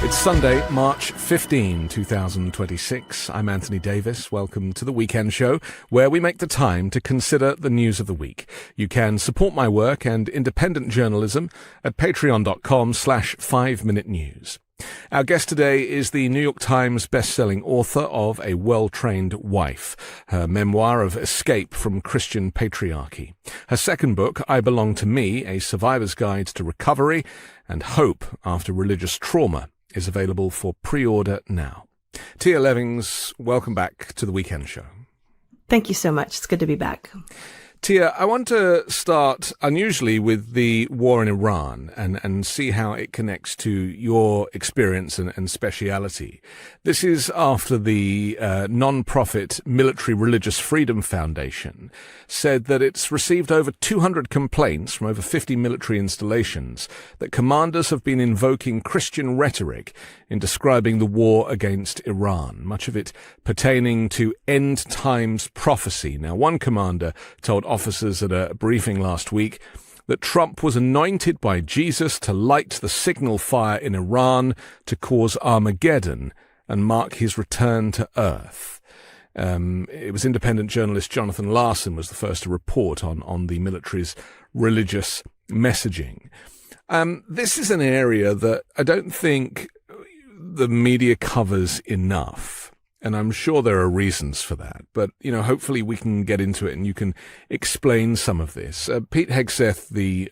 It's Sunday, March 15, 2026. I'm Anthony Davis. Welcome to the Weekend Show, where we make the time to consider the news of the week. You can support my work and independent journalism at patreon.com/5minute news. Our guest today is the New York Times best-selling author of A Well-Trained Wife, her memoir of escape from Christian patriarchy. Her second book, I Belong to Me, A Survivor's Guide to Recovery and Hope After Religious Trauma, is available for pre-order now. Tia Levings, welcome back to the Weekend Show. Thank you so much. It's good to be back. Tia, I want to start unusually with the war in Iran and see how it connects to your experience and speciality. This is after the non-profit Military Religious Freedom Foundation said that it's received over 200 complaints from over 50 military installations that commanders have been invoking Christian rhetoric in describing the war against Iran, much of it pertaining to end times prophecy. Now, one commander told officers at a briefing last week that Trump was anointed by Jesus to light the signal fire in Iran to cause Armageddon and mark his return to earth. It was independent journalist Jonathan Larson was the first to report on the military's religious messaging. This is an area that I don't think the media covers enough. And I'm sure there are reasons for that. But, hopefully we can get into it and you can explain some of this. Pete Hegseth, the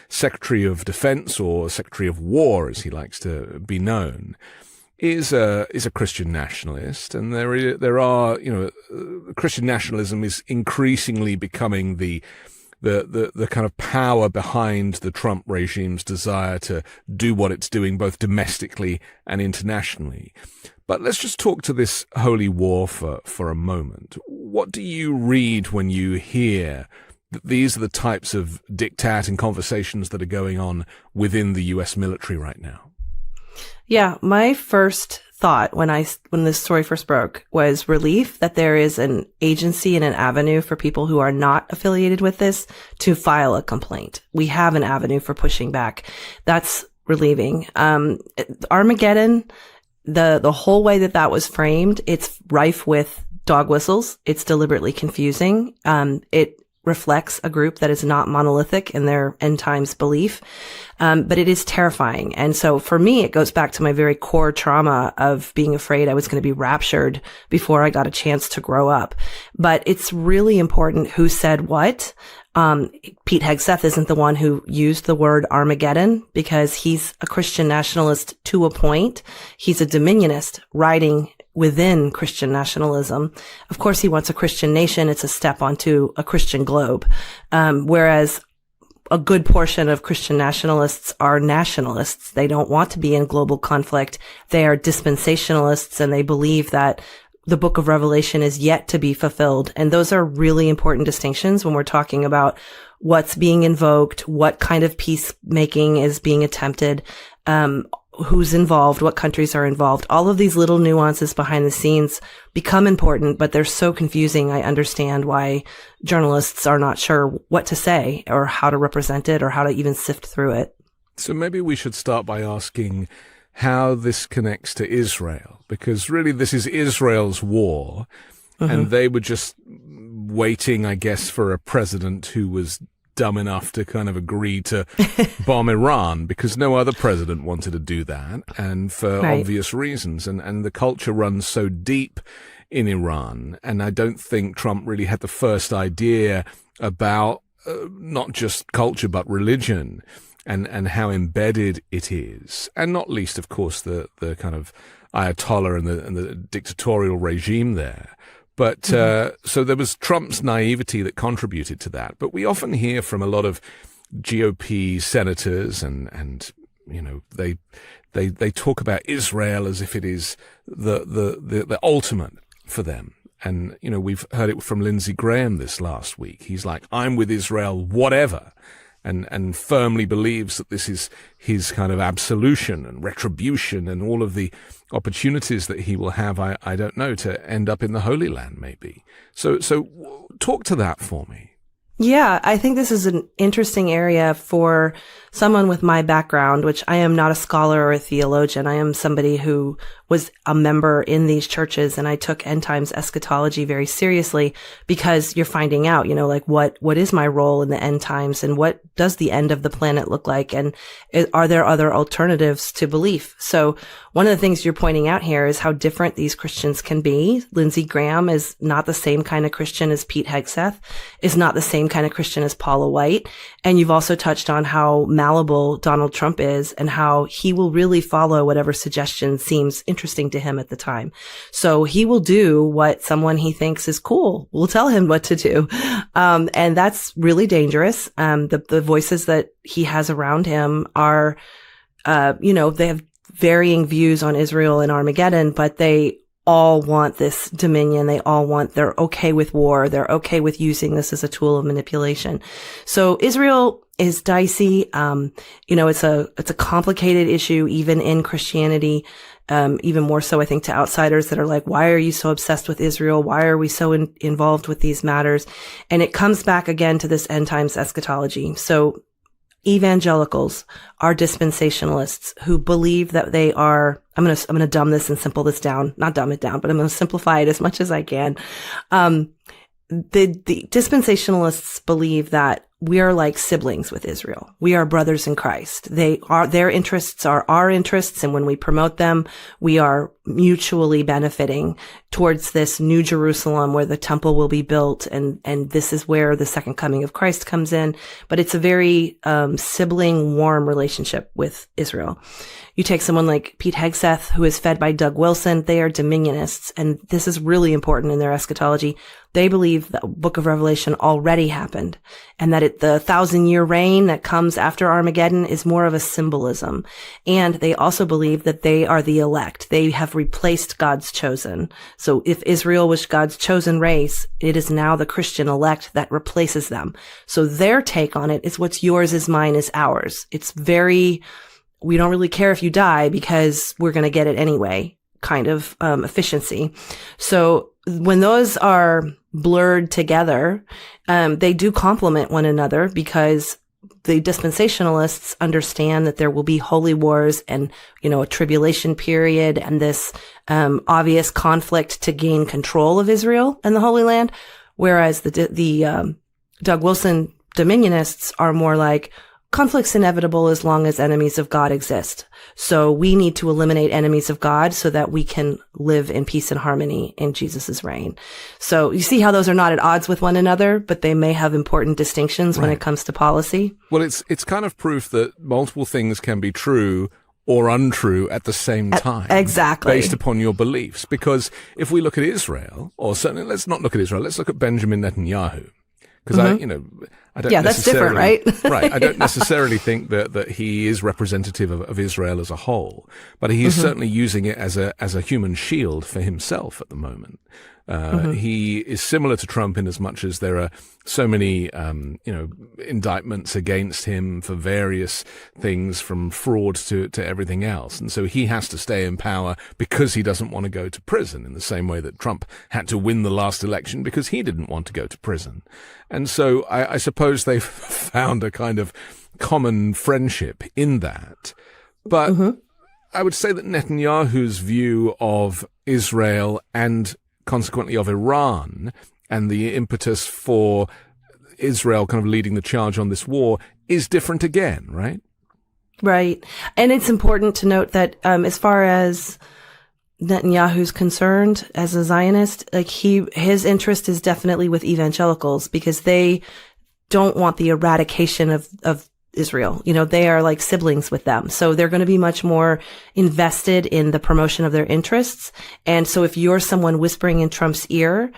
Secretary of Defense, or Secretary of War, as he likes to be known, is a Christian nationalist. And there are, Christian nationalism is increasingly becoming the kind of power behind the Trump regime's desire to do what it's doing both domestically and internationally. But let's just talk to this holy war for a moment. What do you read when you hear that these are the types of diktat and conversations that are going on within the U.S. military right now? Yeah, my first thought when this story first broke was relief that there is an agency and an avenue for people who are not affiliated with this to file a complaint. We have an avenue for pushing back. That's relieving. Armageddon, the whole way that was framed, it's rife with dog whistles. It's deliberately confusing. It reflects a group that is not monolithic in their end times belief. But it is terrifying. And so for me, it goes back to my very core trauma of being afraid I was going to be raptured before I got a chance to grow up. But it's really important who said what. Pete Hegseth isn't the one who used the word Armageddon because he's a Christian nationalist to a point. He's a dominionist writing within Christian nationalism. Of course, he wants a Christian nation. It's a step onto a Christian globe. Whereas a good portion of Christian nationalists are nationalists. They don't want to be in global conflict. They are dispensationalists, and they believe that the book of Revelation is yet to be fulfilled. And those are really important distinctions when we're talking about what's being invoked, what kind of peacemaking is being attempted, who's involved, what countries are involved. All of these little nuances behind the scenes become important, but they're so confusing. I understand why journalists are not sure what to say or how to represent it or how to even sift through it. So maybe we should start by asking how this connects to Israel, because really this is Israel's war, and they were just waiting, I guess, for a president who was dumb enough to kind of agree to bomb Iran, because no other president wanted to do that, and for obvious reasons. And the culture runs so deep in Iran, and I don't think Trump really had the first idea about not just culture but religion and how embedded it is, and not least, of course, the kind of Ayatollah and the dictatorial regime there. But so there was Trump's naivety that contributed to that. But we often hear from a lot of GOP senators, and they talk about Israel as if it is the ultimate for them. And we've heard it from Lindsey Graham this last week. He's like, I'm with Israel, whatever. And firmly believes that this is his kind of absolution and retribution and all of the opportunities that he will have, I don't know, to end up in the Holy Land, maybe. So talk to that for me. Yeah, I think this is an interesting area for someone with my background, which I am not a scholar or a theologian, I am somebody who was a member in these churches, and I took end times eschatology very seriously because you're finding out, like what is my role in the end times, and what does the end of the planet look like, and are there other alternatives to belief? So one of the things you're pointing out here is how different these Christians can be. Lindsey Graham is not the same kind of Christian as Pete Hegseth, is not the same kind of Christian as Paula White. And you've also touched on how malleable Donald Trump is and how he will really follow whatever suggestion seems interesting to him at the time. So he will do what someone he thinks is cool will tell him what to do. And that's really dangerous. The voices that he has around him are, they have varying views on Israel and Armageddon, but they all want this dominion. They're okay with war. They're okay with using this as a tool of manipulation. So Israel is dicey. It's a complicated issue, even in Christianity. Even more so, I think, to outsiders that are like, why are you so obsessed with Israel? Why are we so involved with these matters? And it comes back again to this end times eschatology. So evangelicals are dispensationalists who believe that they are, I'm going to dumb this and simple this down, not dumb it down, but I'm going to simplify it as much as I can. The dispensationalists believe that we are like siblings with Israel. We are brothers in Christ. Their interests are our interests. And when we promote them, we are mutually benefiting towards this new Jerusalem where the temple will be built. And this is where the second coming of Christ comes in. But it's a very, sibling warm relationship with Israel. You take someone like Pete Hegseth, who is fed by Doug Wilson. They are dominionists. And this is really important in their eschatology. They believe the book of Revelation already happened, and that the 1,000-year reign that comes after Armageddon is more of a symbolism. And they also believe that they are the elect. They have replaced God's chosen. So if Israel was God's chosen race, it is now the Christian elect that replaces them. So their take on it is what's yours is mine is ours. It's we don't really care if you die because we're going to get it anyway kind of efficiency. So when those are blurred together, they do complement one another because the dispensationalists understand that there will be holy wars and, a tribulation period and this obvious conflict to gain control of Israel and the Holy Land. Whereas the Doug Wilson dominionists are more like, conflict's inevitable as long as enemies of God exist. So we need to eliminate enemies of God so that we can live in peace and harmony in Jesus' reign. So you see how those are not at odds with one another, but they may have important distinctions when it comes to policy. Well, it's kind of proof that multiple things can be true or untrue at the same time. Exactly. Based upon your beliefs. Because if we look at Israel, or certainly let's not look at Israel, let's look at Benjamin Netanyahu. Because I don't that's different, right? Right. I don't necessarily think that he is representative of Israel as a whole, but he is certainly using it as a human shield for himself at the moment. He is similar to Trump in as much as there are so many, indictments against him for various things from fraud to everything else. And so he has to stay in power because he doesn't want to go to prison in the same way that Trump had to win the last election because he didn't want to go to prison. And so I suppose they've found a kind of common friendship in that. But I would say that Netanyahu's view of Israel and consequently of Iran and the impetus for Israel kind of leading the charge on this war is different again, right? Right. And it's important to note that as far as Netanyahu's concerned as a Zionist, like his interest is definitely with evangelicals because they don't want the eradication of Israel. They are like siblings with them. So they're going to be much more invested in the promotion of their interests. And so if you're someone whispering in Trump's ear,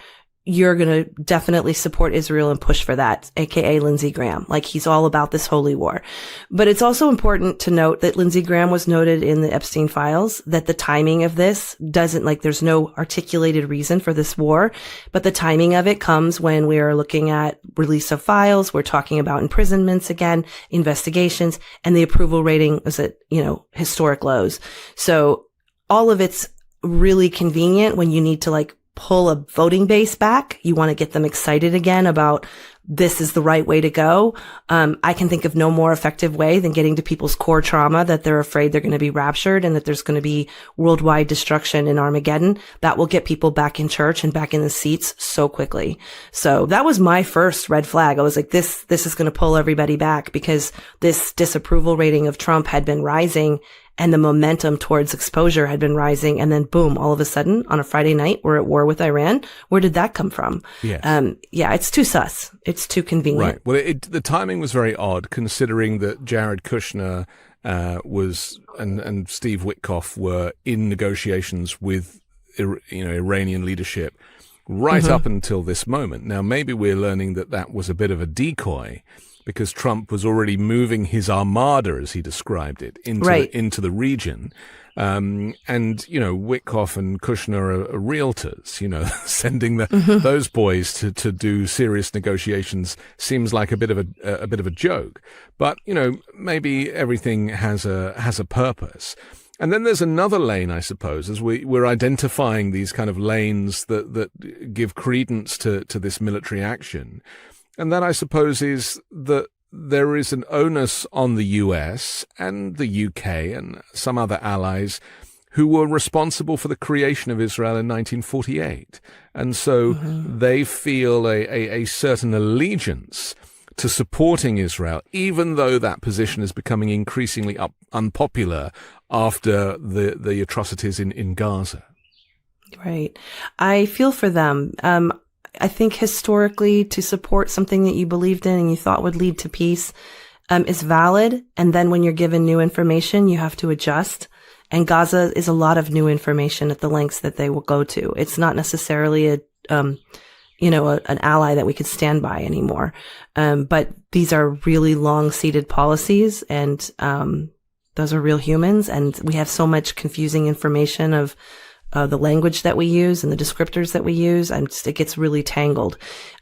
you're going to definitely support Israel and push for that, aka Lindsey Graham. Like he's all about this holy war. But it's also important to note that Lindsey Graham was noted in the Epstein files that the timing of this there's no articulated reason for this war, but the timing of it comes when we are looking at release of files. We're talking about imprisonments again, investigations, and the approval rating is at, historic lows. So all of it's really convenient when you need to pull a voting base back. You want to get them excited again about this is the right way to go. I can think of no more effective way than getting to people's core trauma, that they're afraid they're going to be raptured and that there's going to be worldwide destruction in Armageddon. That will get people back in church and back in the seats so quickly. So that was my first red flag. I was like, this is going to pull everybody back, because this disapproval rating of Trump had been rising and the momentum towards exposure had been rising. And then boom, all of a sudden on a Friday night, we're at war with Iran. Where did that come from? Yes. It's too sus. It's too convenient. Right. Well, the timing was very odd, considering that Jared Kushner was and Steve Witkoff were in negotiations with Iranian leadership right up until this moment. Now, maybe we're learning that was a bit of a decoy, because Trump was already moving his armada, as he described it, into the region. And, Witkoff and Kushner are realtors, sending those boys to do serious negotiations seems like a bit of a joke. But, maybe everything has a purpose. And then there's another lane, I suppose, as we're identifying these kind of lanes that give credence to this military action. And that, I suppose, is that there is an onus on the US and the UK and some other allies who were responsible for the creation of Israel in 1948. And so they feel a certain allegiance to supporting Israel, even though that position is becoming increasingly unpopular after the atrocities in Gaza. Right. I feel for them. I think historically, to support something that you believed in and you thought would lead to peace is valid. And then when you're given new information, you have to adjust. And Gaza is a lot of new information at the lengths that they will go to. It's not necessarily an ally that we could stand by anymore. But these are really long-seated policies, and those are real humans. And we have so much confusing information of the language that we use and the descriptors that we use, and it gets really tangled.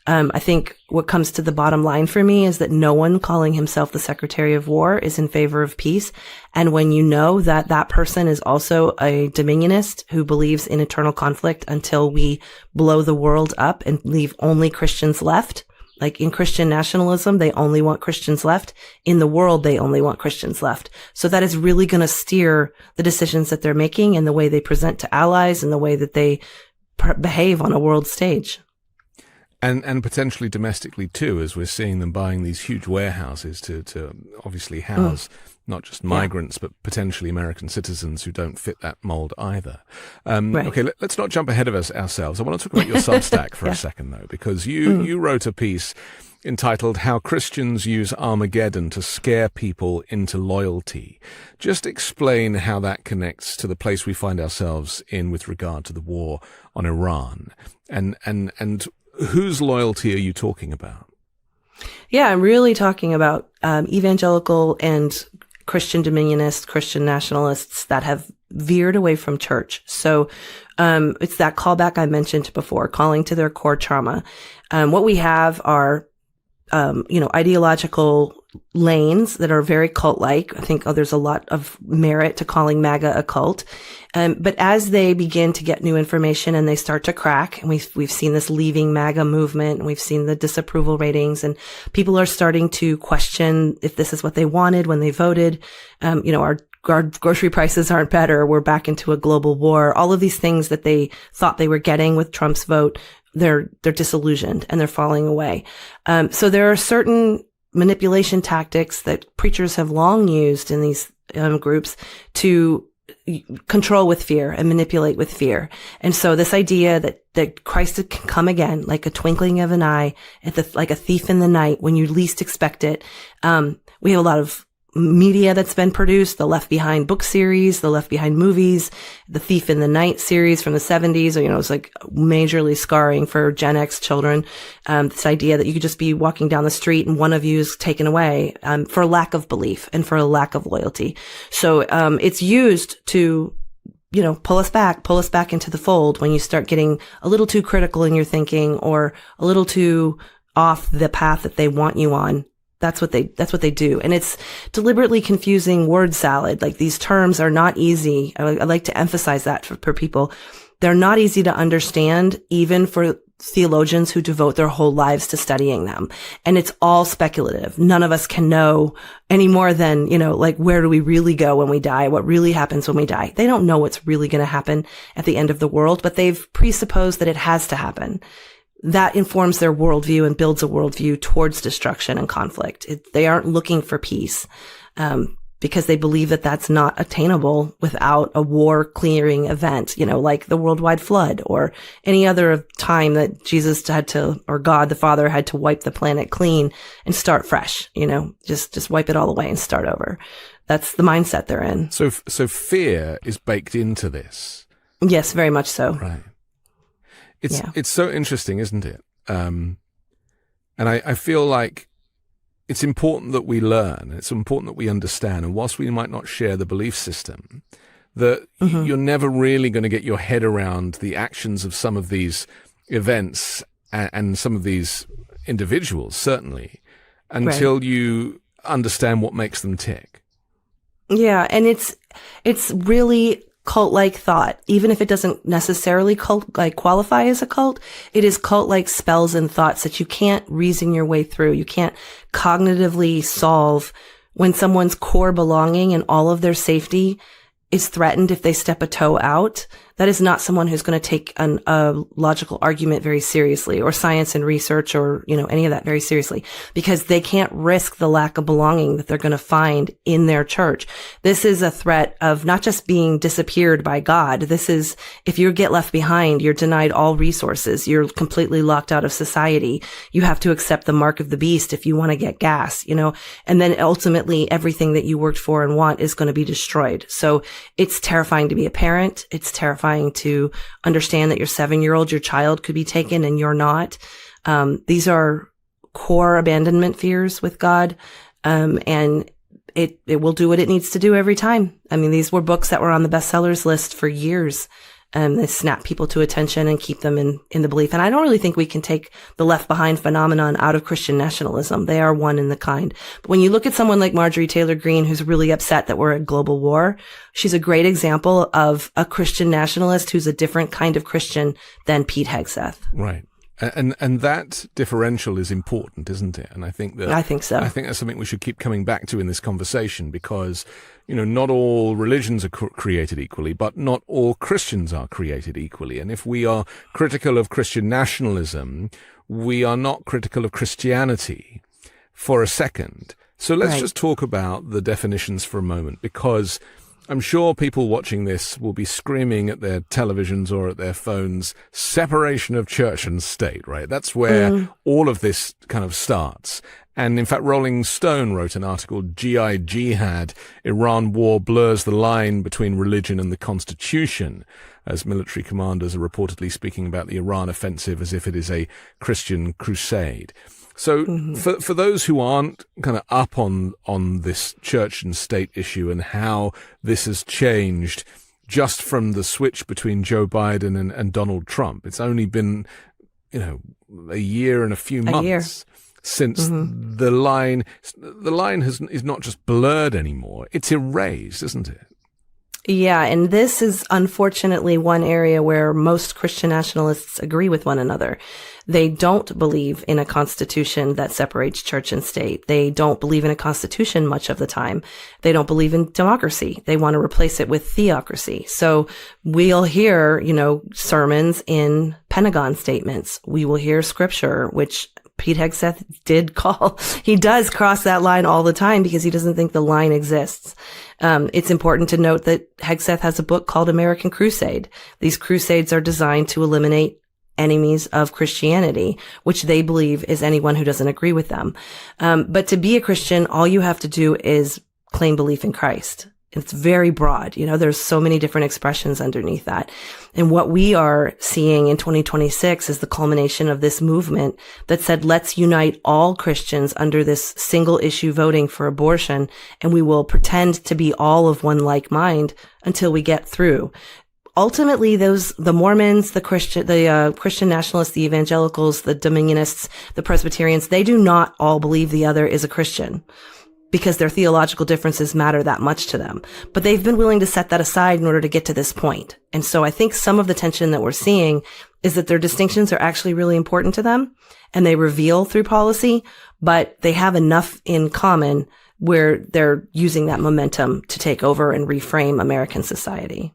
I think what comes to the bottom line for me is that no one calling himself the Secretary of War is in favor of peace. And when you know that that person is also a dominionist who believes in eternal conflict until we blow the world up and leave only Christians left, like in Christian nationalism, they only want Christians left. In the world, they only want Christians left. So that is really going to steer the decisions that they're making and the way they present to allies and the way that they behave on a world stage. And potentially domestically too, as we're seeing them buying these huge warehouses to obviously house not just migrants, but potentially American citizens who don't fit that mold either. Right. Okay, let's not jump ahead of ourselves. I want to talk about your Substack for a second, though, because you wrote a piece entitled "How Christians Use Armageddon to Scare People into Loyalty." Just explain how that connects to the place we find ourselves in with regard to the war on Iran, and whose loyalty are you talking about? Yeah, I'm really talking about evangelical and Christian dominionists, Christian nationalists that have veered away from church. So it's that callback I mentioned before, calling to their core trauma. What we have are ideological lanes that are very cult-like. I think there's a lot of merit to calling MAGA a cult. But as they begin to get new information and they start to crack, and we've seen this leaving MAGA movement, and we've seen the disapproval ratings, and people are starting to question if this is what they wanted when they voted. Our grocery prices aren't better. We're back into a global war. All of these things that they thought they were getting with Trump's vote, they're disillusioned and they're falling away. So there are certain manipulation tactics that preachers have long used in these groups to control with fear and manipulate with fear. And so this idea that Christ can come again, like a twinkling of an eye, like a thief in the night, when you least expect it. We have a lot of media that's been produced, the Left Behind book series, the Left Behind movies, the Thief in the Night series from the 70s, it's like majorly scarring for Gen X children. This idea that you could just be walking down the street and one of you is taken away, for lack of belief and for a lack of loyalty. So, it's used to, pull us back into the fold when you start getting a little too critical in your thinking or a little too off the path that they want you on. That's what they do. And it's deliberately confusing word salad. Like, these terms are not easy. I like to emphasize that for people. They're not easy to understand, even for theologians who devote their whole lives to studying them. And it's all speculative. None of us can know any more than, like, where do we really go when we die? What really happens when we die? They don't know what's really going to happen at the end of the world, but they've presupposed that it has to happen. That informs their worldview and builds a worldview towards destruction and conflict. They aren't looking for peace, because they believe that that's not attainable without a war clearing event, like the worldwide flood or any other time that Jesus had to, or God the Father had to wipe the planet clean and start fresh, just wipe it all away and start over. That's the mindset they're in. So fear is baked into this. Yes, very much so. Right. It's so interesting, isn't it? And I feel like it's important that we learn. It's important that we understand. And whilst we might not share the belief system, that you're never really going to get your head around the actions of some of these events and some of these individuals, certainly, until you understand what makes them tick. Yeah, and it's really cult-like thought. Even if it doesn't necessarily qualify as a cult, it is cult-like spells and thoughts that you can't reason your way through. You can't cognitively solve when someone's core belonging and all of their safety is threatened if they step a toe out. That is not someone who's going to take a logical argument very seriously, or science and research, or, any of that very seriously, because they can't risk the lack of belonging that they're going to find in their church. This is a threat of not just being disappeared by God. This is, if you get left behind, you're denied all resources. You're completely locked out of society. You have to accept the mark of the beast if you want to get gas, and then ultimately everything that you worked for and want is going to be destroyed. So it's terrifying to be a parent. It's terrifying to understand that your 7-year-old, your child, could be taken and you're not. These are core abandonment fears with God. And it will do what it needs to do every time. I mean, these were books that were on the bestsellers list for years. They snap people to attention and keep them in the belief. And I don't really think we can take the Left Behind phenomenon out of Christian nationalism. They are one in the kind. But when you look at someone like Marjorie Taylor Greene, who's really upset that we're at global war, she's a great example of a Christian nationalist who's a different kind of Christian than Pete Hegseth. Right. And that differential is important, isn't it? And I think so. I think that's something we should keep coming back to in this conversation, because, not all religions are created equally, but not all Christians are created equally. And if we are critical of Christian nationalism, we are not critical of Christianity for a second. So let's just talk about the definitions for a moment, because I'm sure people watching this will be screaming at their televisions or at their phones, separation of church and state, right? That's where all of this kind of starts. And in fact, Rolling Stone wrote an article, GI Jihad, Iran War Blurs the Line Between Religion and the Constitution, as military commanders are reportedly speaking about the Iran offensive as if it is a Christian crusade. So for those who aren't kind of up on this church and state issue and how this has changed just from the switch between Joe Biden and Donald Trump, it's only been, a year and a few months since the line is not just blurred anymore, it's erased, isn't it? Yeah, and this is unfortunately one area where most Christian nationalists agree with one another. They don't believe in a constitution that separates church and state. They don't believe in a constitution much of the time. They don't believe in democracy. They want to replace it with theocracy. So we'll hear, sermons in Pentagon statements. We will hear scripture, which Pete Hegseth he does cross that line all the time because he doesn't think the line exists. It's important to note that Hegseth has a book called American Crusade. These crusades are designed to eliminate enemies of Christianity, which they believe is anyone who doesn't agree with them. But to be a Christian, all you have to do is claim belief in Christ. It's very broad. There's so many different expressions underneath that. And what we are seeing in 2026 is the culmination of this movement that said, let's unite all Christians under this single issue voting for abortion, and we will pretend to be all of one like mind until we get through. Ultimately, the Mormons, the Christian nationalists, the evangelicals, the Dominionists, the Presbyterians, they do not all believe the other is a Christian. because their theological differences matter that much to them. But they've been willing to set that aside in order to get to this point. And so I think some of the tension that we're seeing is that their distinctions are actually really important to them, and they reveal through policy, but they have enough in common where they're using that momentum to take over and reframe American society.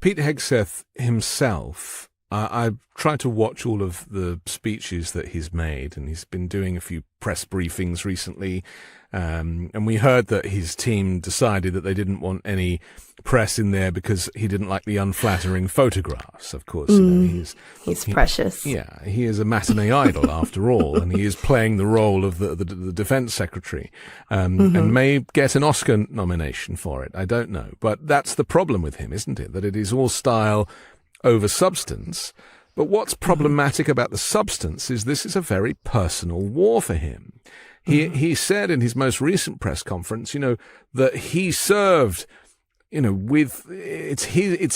Pete Hegseth himself, I've tried to watch all of the speeches that he's made, and he's been doing a few press briefings recently. And we heard that his team decided that they didn't want any press in there because he didn't like the unflattering photographs. Of course, he's precious. Yeah, he is a matinee idol after all, and he is playing the role of the defense secretary, and may get an Oscar nomination for it. I don't know, but that's the problem with him, isn't it? That it is all style over substance. But what's problematic about the substance is this is a very personal war for him. He said in his most recent press conference, that he served, with it's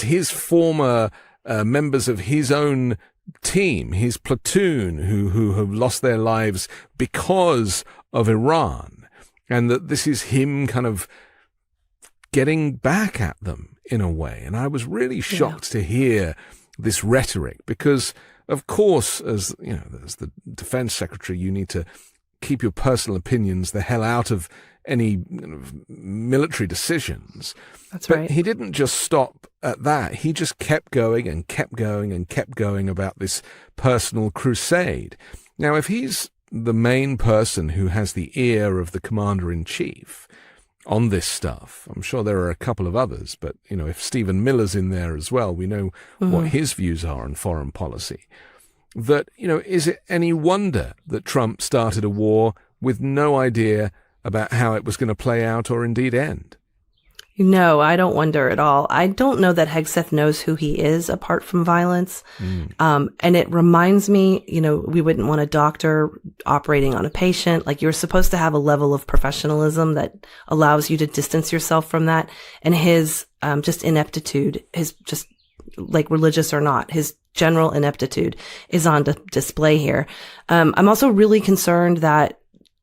his former members of his own team, his platoon, who have lost their lives because of Iran, and that this is him kind of getting back at them in a way. And I was really shocked to hear this rhetoric because, of course, as the defense secretary, you need to keep your personal opinions the hell out of any military decisions. That's right. But he didn't just stop at that. He just kept going and kept going and kept going about this personal crusade. Now, if he's the main person who has the ear of the commander-in-chief on this stuff, I'm sure there are a couple of others, but, if Stephen Miller's in there as well, we know what his views are on foreign policy. That, is it any wonder that Trump started a war with no idea about how it was going to play out or indeed end? No, I don't wonder at all. I don't know that Hegseth knows who he is apart from violence. And it reminds me, we wouldn't want a doctor operating on a patient. Like, you're supposed to have a level of professionalism that allows you to distance yourself from that. And his just ineptitude, his just like religious or not, his general ineptitude is on display here. I'm also really concerned that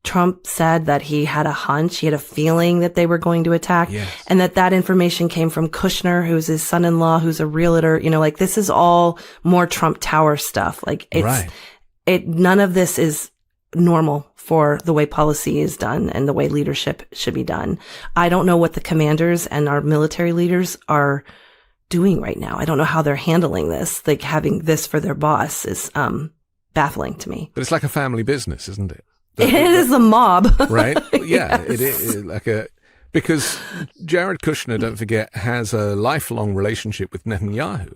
Trump said that he had a hunch, he had a feeling that they were going to attack, and that information came from Kushner, who's his son-in-law, who's a realtor. This is all more Trump Tower stuff. None of this is normal for the way policy is done and the way leadership should be done. I don't know what the commanders and our military leaders are doing right now. I don't know how they're handling this. Like, having this for their boss is baffling to me. But it's like a family business, isn't it? It is a mob. Right? Yeah, Yes. it is because Jared Kushner, don't forget, has a lifelong relationship with Netanyahu.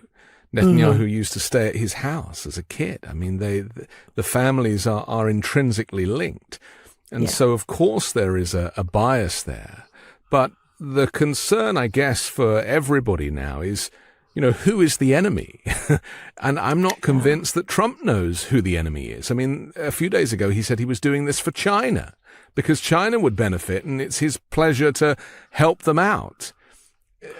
Netanyahu used to stay at his house as a kid. I mean, the families are intrinsically linked. And so, of course, there is a bias there. But the concern, I guess, for everybody now is, who is the enemy? And I'm not convinced that Trump knows who the enemy is. I mean, a few days ago, he said he was doing this for China because China would benefit and it's his pleasure to help them out.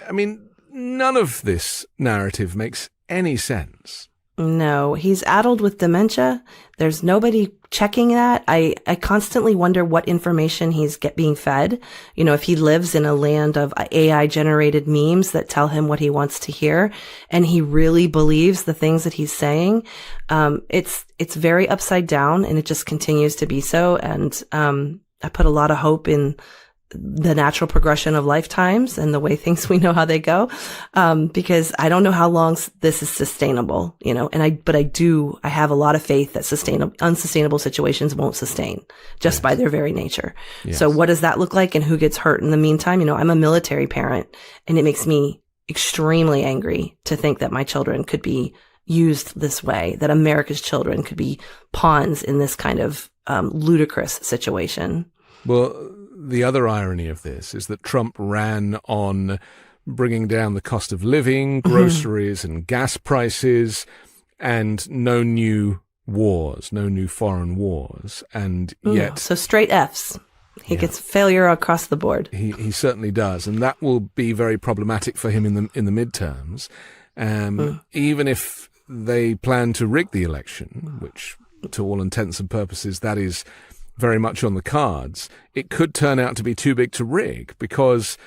I mean, none of this narrative makes any sense. No, he's addled with dementia. There's nobody checking that. I constantly wonder what information he's being fed. If he lives in a land of AI generated memes that tell him what he wants to hear and he really believes the things that he's saying, it's very upside down and it just continues to be so. And, I put a lot of hope in the natural progression of lifetimes and the way things, we know how they go. Because I don't know how long this is sustainable, and I have a lot of faith that unsustainable situations won't sustain just by their very nature. Yes. So what does that look like and who gets hurt in the meantime? I'm a military parent and it makes me extremely angry to think that my children could be used this way, that America's children could be pawns in this kind of ludicrous situation. Well, the other irony of this is that Trump ran on bringing down the cost of living, groceries and gas prices, and no new wars, no new foreign wars. And yet... So straight Fs. He gets failure across the board. He certainly does. And that will be very problematic for him in the midterms. Even if they plan to rig the election, which to all intents and purposes, that is very much on the cards, it could turn out to be too big to rig, because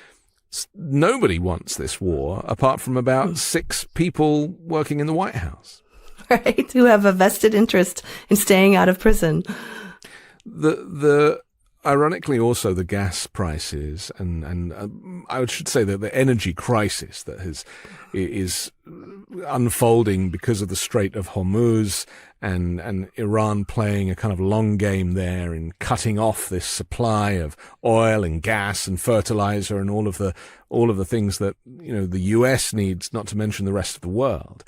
nobody wants this war apart from about 6 people working in the White House. Right, who have a vested interest in staying out of prison. The ironically, also the gas prices and I should say that the energy crisis that is unfolding because of the Strait of Hormuz and Iran playing a kind of long game there in cutting off this supply of oil and gas and fertilizer and all of the things that, you know, the US needs, not to mention the rest of the world.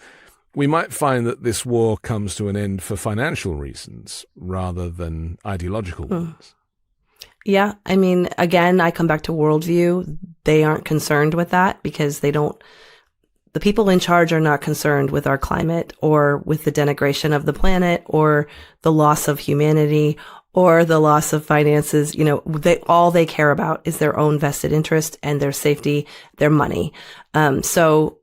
We might find that this war comes to an end for financial reasons rather than ideological ones. Yeah. I mean, again, I come back to worldview. They aren't concerned with that because the people in charge are not concerned with our climate or with the denigration of the planet or the loss of humanity or the loss of finances. You know, all they care about is their own vested interest and their safety, their money. So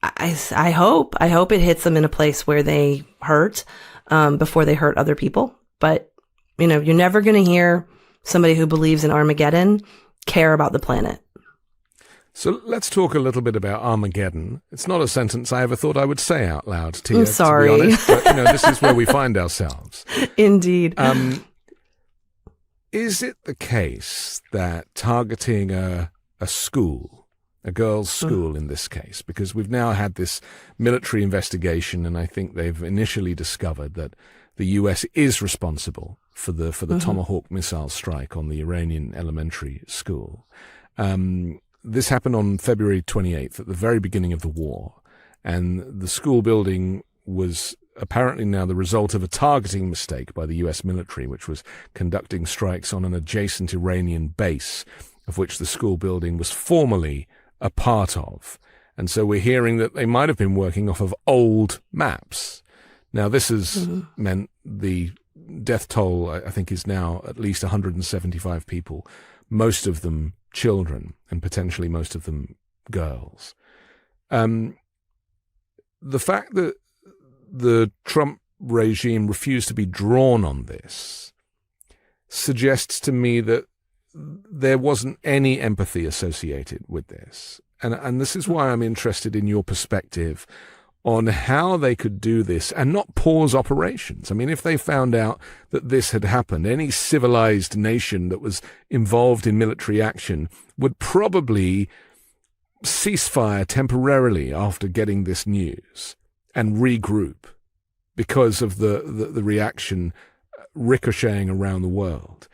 I hope it hits them in a place where they hurt, before they hurt other people. But, you know, you're never going to hear somebody who believes in Armageddon care about the planet. So let's talk a little bit about Armageddon. It's not a sentence I ever thought I would say out loud, Tia, I'm sorry. to be honest, but, you know, this is where we find ourselves. Indeed. Is it the case that targeting a school, a girls' school in this case, because we've now had this military investigation, and I think they've initially discovered that the US is responsible for the Tomahawk missile strike on the Iranian elementary school. This happened on February 28th, at the very beginning of the war, and the school building was apparently now the result of a targeting mistake by the US military, which was conducting strikes on an adjacent Iranian base, of which the school building was formerly a part of. And so we're hearing that they might have been working off of old maps. Now, this has meant the death toll, I think, is now at least 175 people, most of them children, and potentially most of them girls. The fact that the Trump regime refused to be drawn on this suggests to me that there wasn't any empathy associated with this. And this is why I'm interested in your perspective on how they could do this and not pause operations. I mean, if they found out that this had happened, any civilized nation that was involved in military action would probably cease fire temporarily after getting this news and regroup because of the reaction ricocheting around the world.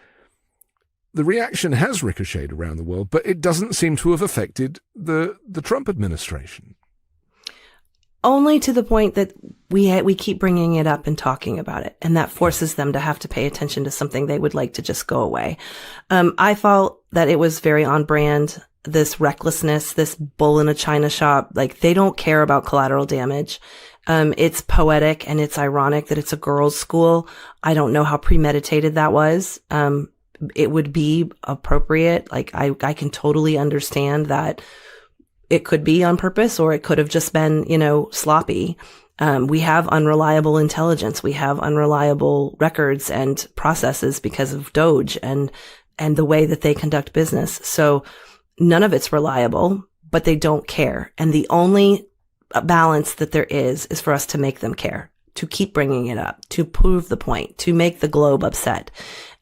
The reaction has ricocheted around the world, but it doesn't seem to have affected the Trump administration. Only to the point that we keep bringing it up and talking about it, and that forces them to have to pay attention to something they would like to just go away. I felt that it was very on brand, this recklessness, this bull in a china shop. Like, they don't care about collateral damage. It's poetic and it's ironic that it's a girls' school. I don't know how premeditated that was. It would be appropriate. Like, I can totally understand that it could be on purpose, or it could have just been, you know, sloppy. We have unreliable intelligence. We have unreliable records and processes because of DOJ and the way that they conduct business. So none of it's reliable, but they don't care. And the only balance that there is for us to make them care, to keep bringing it up, to prove the point, to make the globe upset.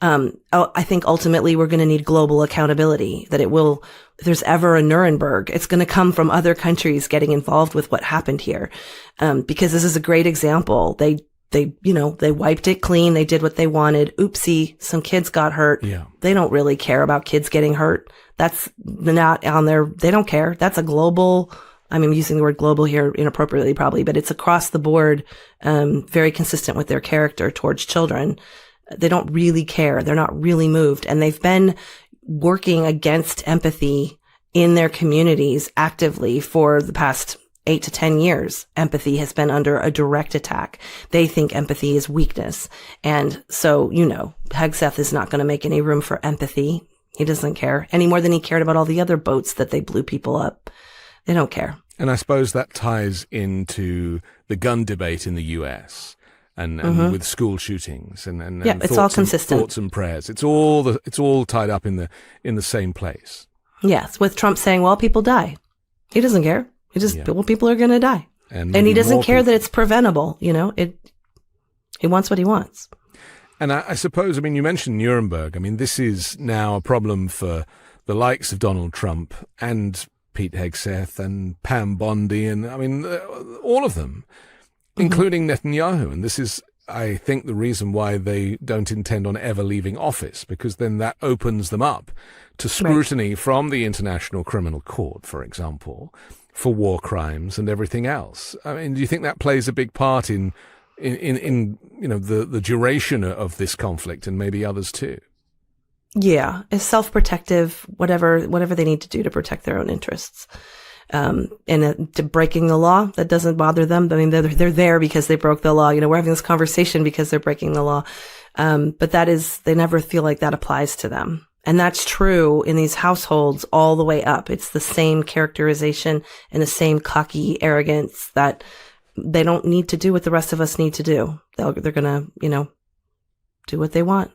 I think ultimately we're going to need global accountability, that if there's ever a Nuremberg, it's going to come from other countries getting involved with what happened here. Because this is a great example. They wiped it clean. They did what they wanted. Oopsie, some kids got hurt. Yeah. They don't really care about kids getting hurt. That's not on they don't care. That's a global, I'm using the word global here inappropriately probably, but it's across the board, very consistent with their character towards children. They don't really care. They're not really moved. And they've been working against empathy in their communities actively for the past 8 to 10 years. Empathy has been under a direct attack. They think empathy is weakness. And so, Hegseth is not going to make any room for empathy. He doesn't care any more than he cared about all the other boats that they blew people up. They don't care. And I suppose that ties into the gun debate in the US. and with school shootings and it's all consistent. Thoughts and prayers. It's all tied up in the same place. Yes, with Trump saying, "Well, people die." He doesn't care. He just well, people are going to die, and he doesn't care that it's preventable. He wants what he wants. And I suppose, I mean, you mentioned Nuremberg. I mean, this is now a problem for the likes of Donald Trump and Pete Hegseth and Pam Bondi, and I mean, all of them, including Netanyahu. And this is, I think, the reason why they don't intend on ever leaving office, because then that opens them up to scrutiny from the International Criminal Court, for example, for war crimes and everything else. I mean, do you think that plays a big part in the duration of this conflict, and maybe others too? Yeah, it's self-protective, whatever they need to do to protect their own interests. To breaking the law, that doesn't bother them. I mean, they're there because they broke the law. We're having this conversation because they're breaking the law. But they never feel like that applies to them. And that's true in these households all the way up. It's the same characterization and the same cocky arrogance that they don't need to do what the rest of us need to do. They're going to, do what they want.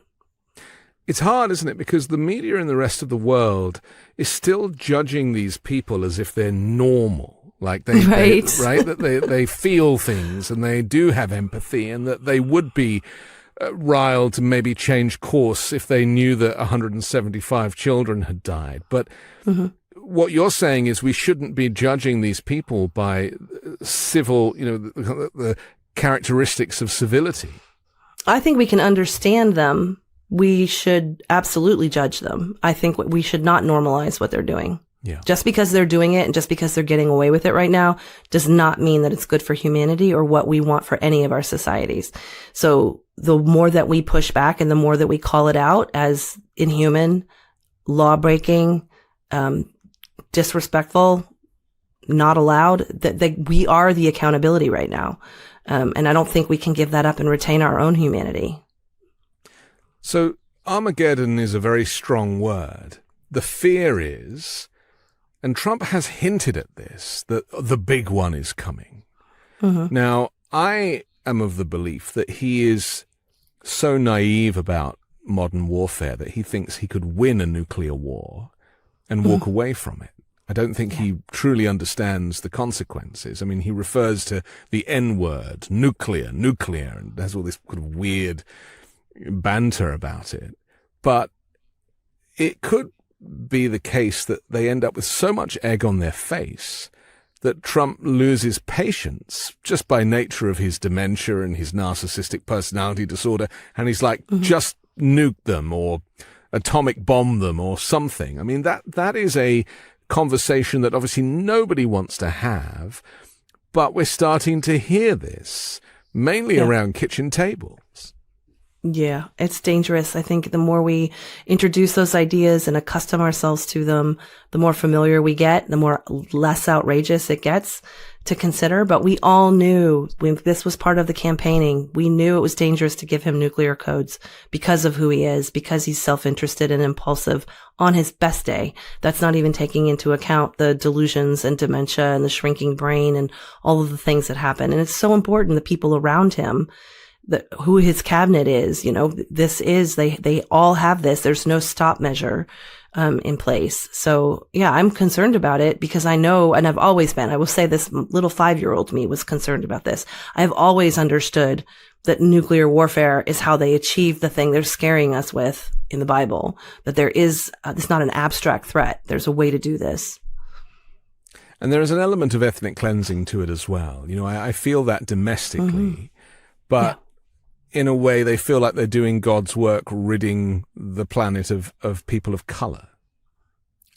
It's hard, isn't it? Because the media in the rest of the world is still judging these people as if they're normal. Like that they feel things and they do have empathy, and that they would be riled to maybe change course if they knew that 175 children had died. But what you're saying is we shouldn't be judging these people by civil, the characteristics of civility. I think we can understand them. We should absolutely judge them. I think we should not normalize what they're doing. Yeah. Just because they're doing it and just because they're getting away with it right now does not mean that it's good for humanity or what we want for any of our societies. So the more that we push back and the more that we call it out as inhuman, law-breaking, disrespectful, not allowed, that we are the accountability right now. And I don't think we can give that up and retain our own humanity. So Armageddon is a very strong word. The fear is, and Trump has hinted at this, that the big one is coming. Now, I am of the belief that he is so naive about modern warfare that he thinks he could win a nuclear war and walk away from it. I don't think he truly understands the consequences. I mean, he refers to the N-word, nuclear, and has all this kind of weird banter about it. But it could be the case that they end up with so much egg on their face that Trump loses patience just by nature of his dementia and his narcissistic personality disorder. And he's like, just nuke them or atomic bomb them or something. I mean, that is a conversation that obviously nobody wants to have, but we're starting to hear this mainly around kitchen tables. Yeah, it's dangerous. I think the more we introduce those ideas and accustom ourselves to them, the more familiar we get, the more less outrageous it gets to consider. But we all knew this was part of the campaigning. We knew it was dangerous to give him nuclear codes because of who he is, because he's self-interested and impulsive on his best day. That's not even taking into account the delusions and dementia and the shrinking brain and all of the things that happen. And it's so important the people around him, who his cabinet is, they all have this. There's no stop measure in place. So yeah, I'm concerned about it because I know, and I've always been, I will say this little 5-year-old me was concerned about this. I've always understood that nuclear warfare is how they achieve the thing they're scaring us with in the Bible, that there is, it's not an abstract threat. There's a way to do this. And there is an element of ethnic cleansing to it as well. I feel that domestically, but in a way, they feel like they're doing God's work, ridding the planet of people of color.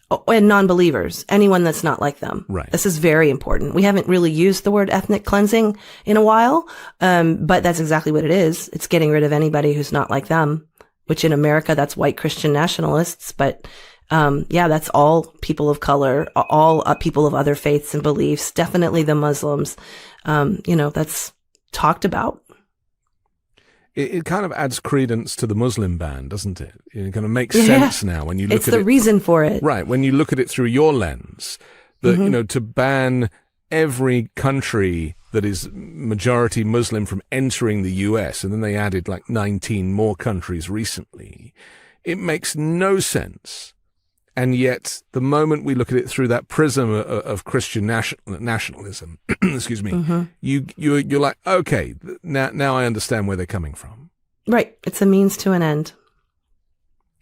Oh, and non-believers, anyone that's not like them. Right. This is very important. We haven't really used the word ethnic cleansing in a while, but that's exactly what it is. It's getting rid of anybody who's not like them, which in America, that's white Christian nationalists. But that's all people of color, all people of other faiths and beliefs, definitely the Muslims. That's talked about. It kind of adds credence to the Muslim ban, doesn't it? It kind of makes sense now when you look at it. It's the reason for it. Right. When you look at it through your lens, that, to ban every country that is majority Muslim from entering the US, and then they added like 19 more countries recently. It makes no sense. And yet, the moment we look at it through that prism of Christian nationalism, excuse me, you're like, okay, now I understand where they're coming from. Right. It's a means to an end.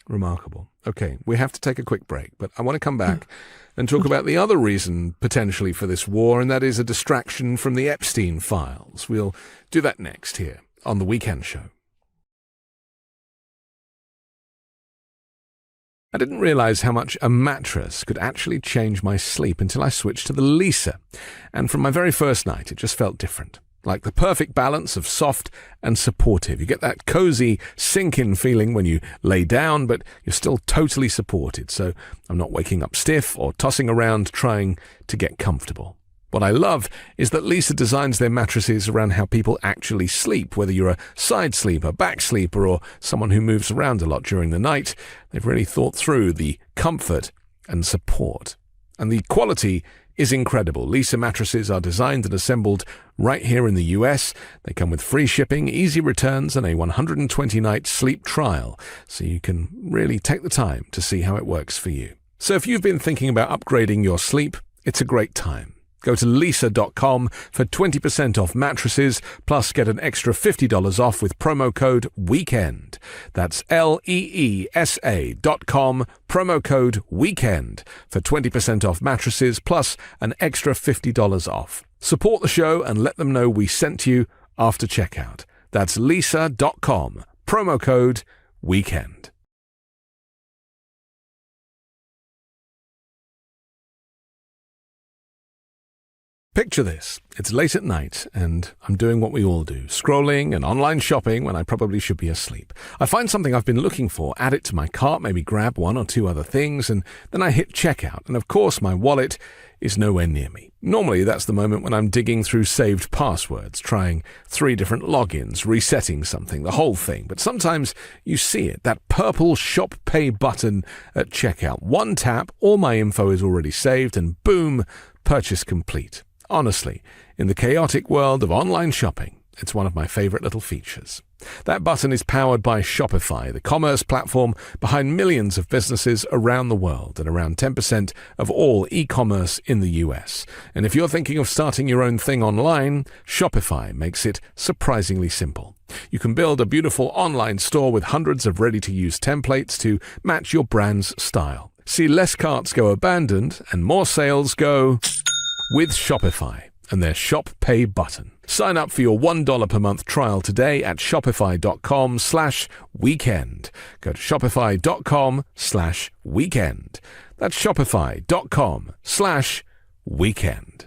Remarkable. Okay, we have to take a quick break, but I want to come back and talk about the other reason potentially for this war, and that is a distraction from the Epstein files. We'll do that next here on The Weekend Show. I didn't realize how much a mattress could actually change my sleep until I switched to the Lisa, and from my very first night it just felt different. Like the perfect balance of soft and supportive. You get that cozy sink-in feeling when you lay down, but you're still totally supported, so I'm not waking up stiff or tossing around trying to get comfortable. What I love is that Lisa designs their mattresses around how people actually sleep, whether you're a side sleeper, back sleeper, or someone who moves around a lot during the night. They've really thought through the comfort and support. And the quality is incredible. Lisa mattresses are designed and assembled right here in the US. They come with free shipping, easy returns, and a 120-night sleep trial, so you can really take the time to see how it works for you. So if you've been thinking about upgrading your sleep, it's a great time. Go to Lisa.com for 20% off mattresses, plus get an extra $50 off with promo code WEEKEND. That's LEESA.com, promo code WEEKEND for 20% off mattresses, plus an extra $50 off. Support the show and let them know we sent you after checkout. That's Lisa.com, promo code WEEKEND. Picture this. It's late at night, and I'm doing what we all do, scrolling and online shopping when I probably should be asleep. I find something I've been looking for, add it to my cart, maybe grab one or two other things, and then I hit checkout, and of course my wallet is nowhere near me. Normally that's the moment when I'm digging through saved passwords, trying 3 different logins, resetting something, the whole thing. But sometimes you see it, that purple Shop Pay button at checkout. One tap, all my info is already saved, and boom, purchase complete. Honestly, in the chaotic world of online shopping, it's one of my favorite little features. That button is powered by Shopify, the commerce platform behind millions of businesses around the world and around 10% of all e-commerce in the US. And if you're thinking of starting your own thing online, Shopify makes it surprisingly simple. You can build a beautiful online store with hundreds of ready-to-use templates to match your brand's style. See less carts go abandoned and more sales go with Shopify and their Shop Pay button. Sign up for your $1 per month trial today at shopify.com/weekend. Go to shopify.com/weekend. That's shopify.com/weekend.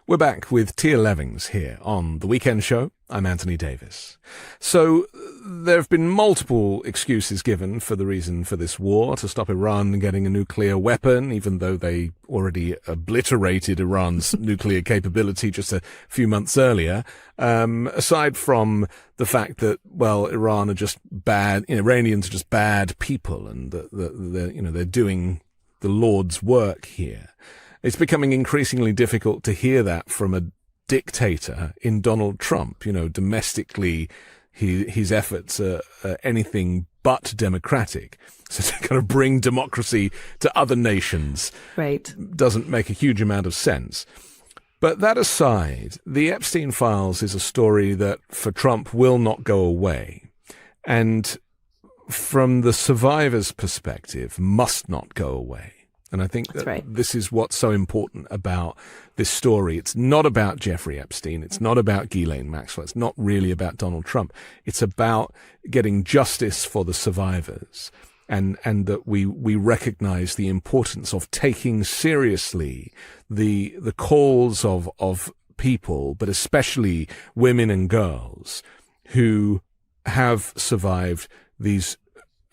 We're back with Tia Levings here on The Weekend Show. I'm Anthony Davis. So there have been multiple excuses given for the reason for this war, to stop Iran getting a nuclear weapon, even though they already obliterated Iran's nuclear capability just a few months earlier. Aside from the fact that, well, Iran are just bad, Iranians are just bad people, and they're doing the Lord's work here. It's becoming increasingly difficult to hear that from a dictator in Donald Trump. Domestically, his efforts are anything but democratic. So to kind of bring democracy to other nations doesn't make a huge amount of sense. But that aside, the Epstein files is a story that for Trump will not go away. And from the survivor's perspective, must not go away. And I think that this is what's so important about this story. It's not about Jeffrey Epstein. It's not about Ghislaine Maxwell. It's not really about Donald Trump. It's about getting justice for the survivors, and that we recognize the importance of taking seriously the calls of people, but especially women and girls who have survived these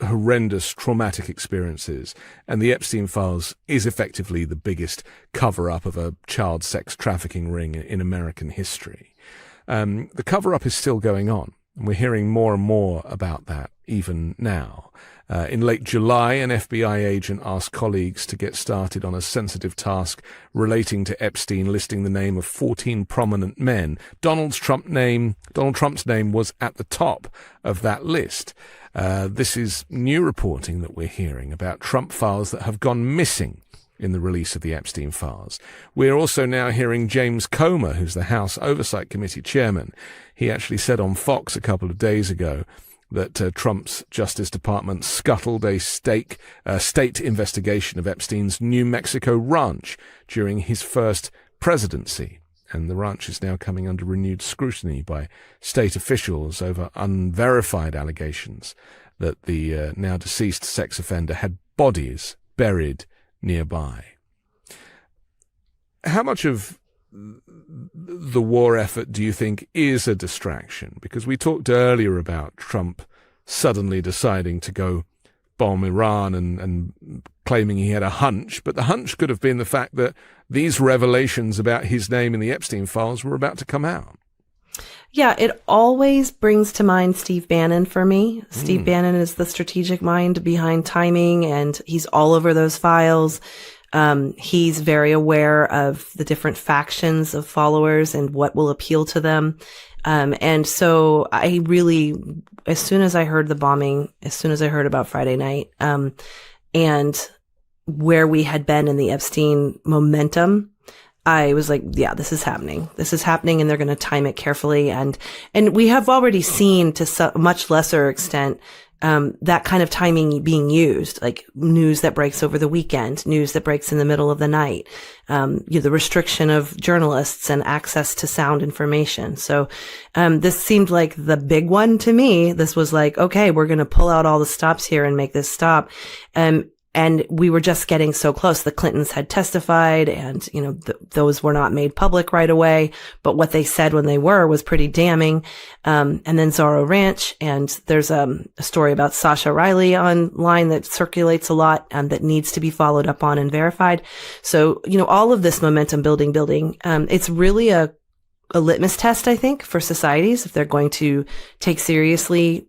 horrendous traumatic experiences. And the Epstein files is effectively the biggest cover-up of a child sex trafficking ring in American history. The cover-up is still going on, and we're hearing more and more about that even now. In late July, an FBI agent asked colleagues to get started on a sensitive task relating to Epstein, listing the name of 14 prominent men. Donald Trump's name was at the top of that list. This is new reporting that we're hearing about Trump files that have gone missing in the release of the Epstein files. We're also now hearing James Comer, who's the House Oversight Committee chairman. He actually said on Fox a couple of days ago that Trump's Justice Department scuttled a state investigation of Epstein's New Mexico ranch during his first presidency. And the ranch is now coming under renewed scrutiny by state officials over unverified allegations that the now deceased sex offender had bodies buried nearby. How much of the war effort do you think is a distraction? Because we talked earlier about Trump suddenly deciding to go bomb Iran and claiming he had a hunch, but the hunch could have been the fact that these revelations about his name in the Epstein files were about to come out. Yeah, it always brings to mind Steve Bannon for me. Steve Bannon is the strategic mind behind timing, and he's all over those files. He's very aware of the different factions of followers and what will appeal to them. And so I really, as soon as I heard the bombing, as soon as I heard about Friday night, and where we had been in the Epstein momentum, I was like, yeah, this is happening. This is happening, and they're going to time it carefully. And we have already seen to a much lesser extent, that kind of timing being used, like news that breaks over the weekend, news that breaks in the middle of the night, the restriction of journalists and access to sound information. So, this seemed like the big one to me. This was like, okay, we're going to pull out all the stops here and make this stop. And we were just getting so close. The Clintons had testified, and, those were not made public right away. But what they said when they were was pretty damning. And then Zorro Ranch. And there's a story about Sasha Riley online that circulates a lot, that needs to be followed up on and verified. So, all of this momentum building. It's really a litmus test, I think, for societies if they're going to take seriously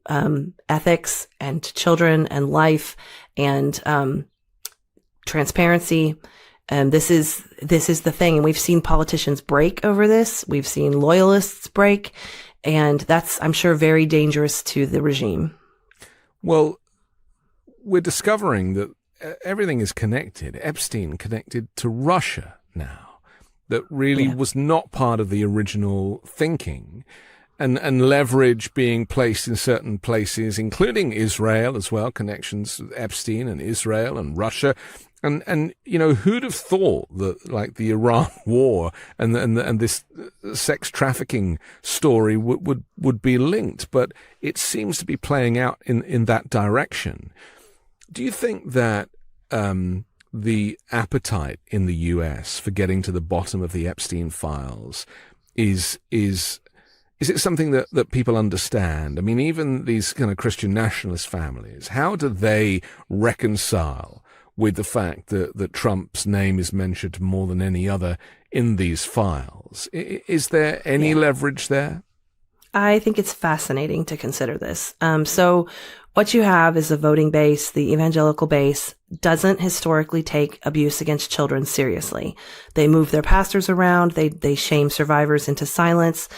ethics and children and life and transparency. This is the thing. And we've seen politicians break over this. We've seen loyalists break. And that's, I'm sure, very dangerous to the regime. Well, we're discovering that everything is connected. Epstein connected to Russia now. That really was not part of the original thinking. And leverage being placed in certain places, including Israel as well, connections with Epstein and Israel and Russia. And who'd have thought that, like, the Iran war and this sex trafficking story would be linked? But it seems to be playing out in that direction. Do you think that the appetite in the US for getting to the bottom of the Epstein files is it something that people understand? I mean, even these kind of Christian nationalist families, how do they reconcile with the fact that Trump's name is mentioned more than any other in these files? Is there any leverage there? I think it's fascinating to consider this. So what you have is a voting base. The evangelical base doesn't historically take abuse against children seriously. They move their pastors around. They shame survivors into silence.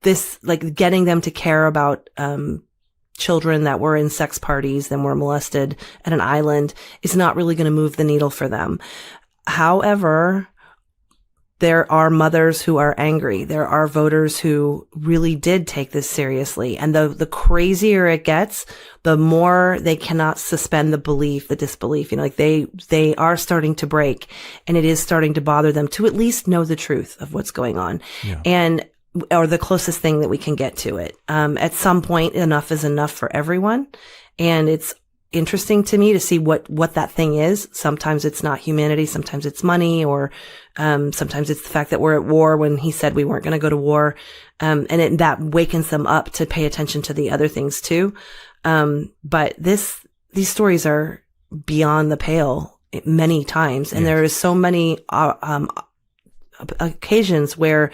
This, like, getting them to care about children that were in sex parties and were molested at an island is not really going to move the needle for them. However, there are mothers who are angry. There are voters who really did take this seriously. And the crazier it gets, the more they cannot suspend the disbelief. They are starting to break, and it is starting to bother them to at least know the truth of what's going on. Yeah. Or the closest thing that we can get to it. At some point, enough is enough for everyone. And it's interesting to me to see what that thing is. Sometimes it's not humanity. Sometimes it's money, or sometimes it's the fact that we're at war when he said we weren't going to go to war. That wakens them up to pay attention to the other things too. But these stories are beyond the pale many times. And there is so many occasions where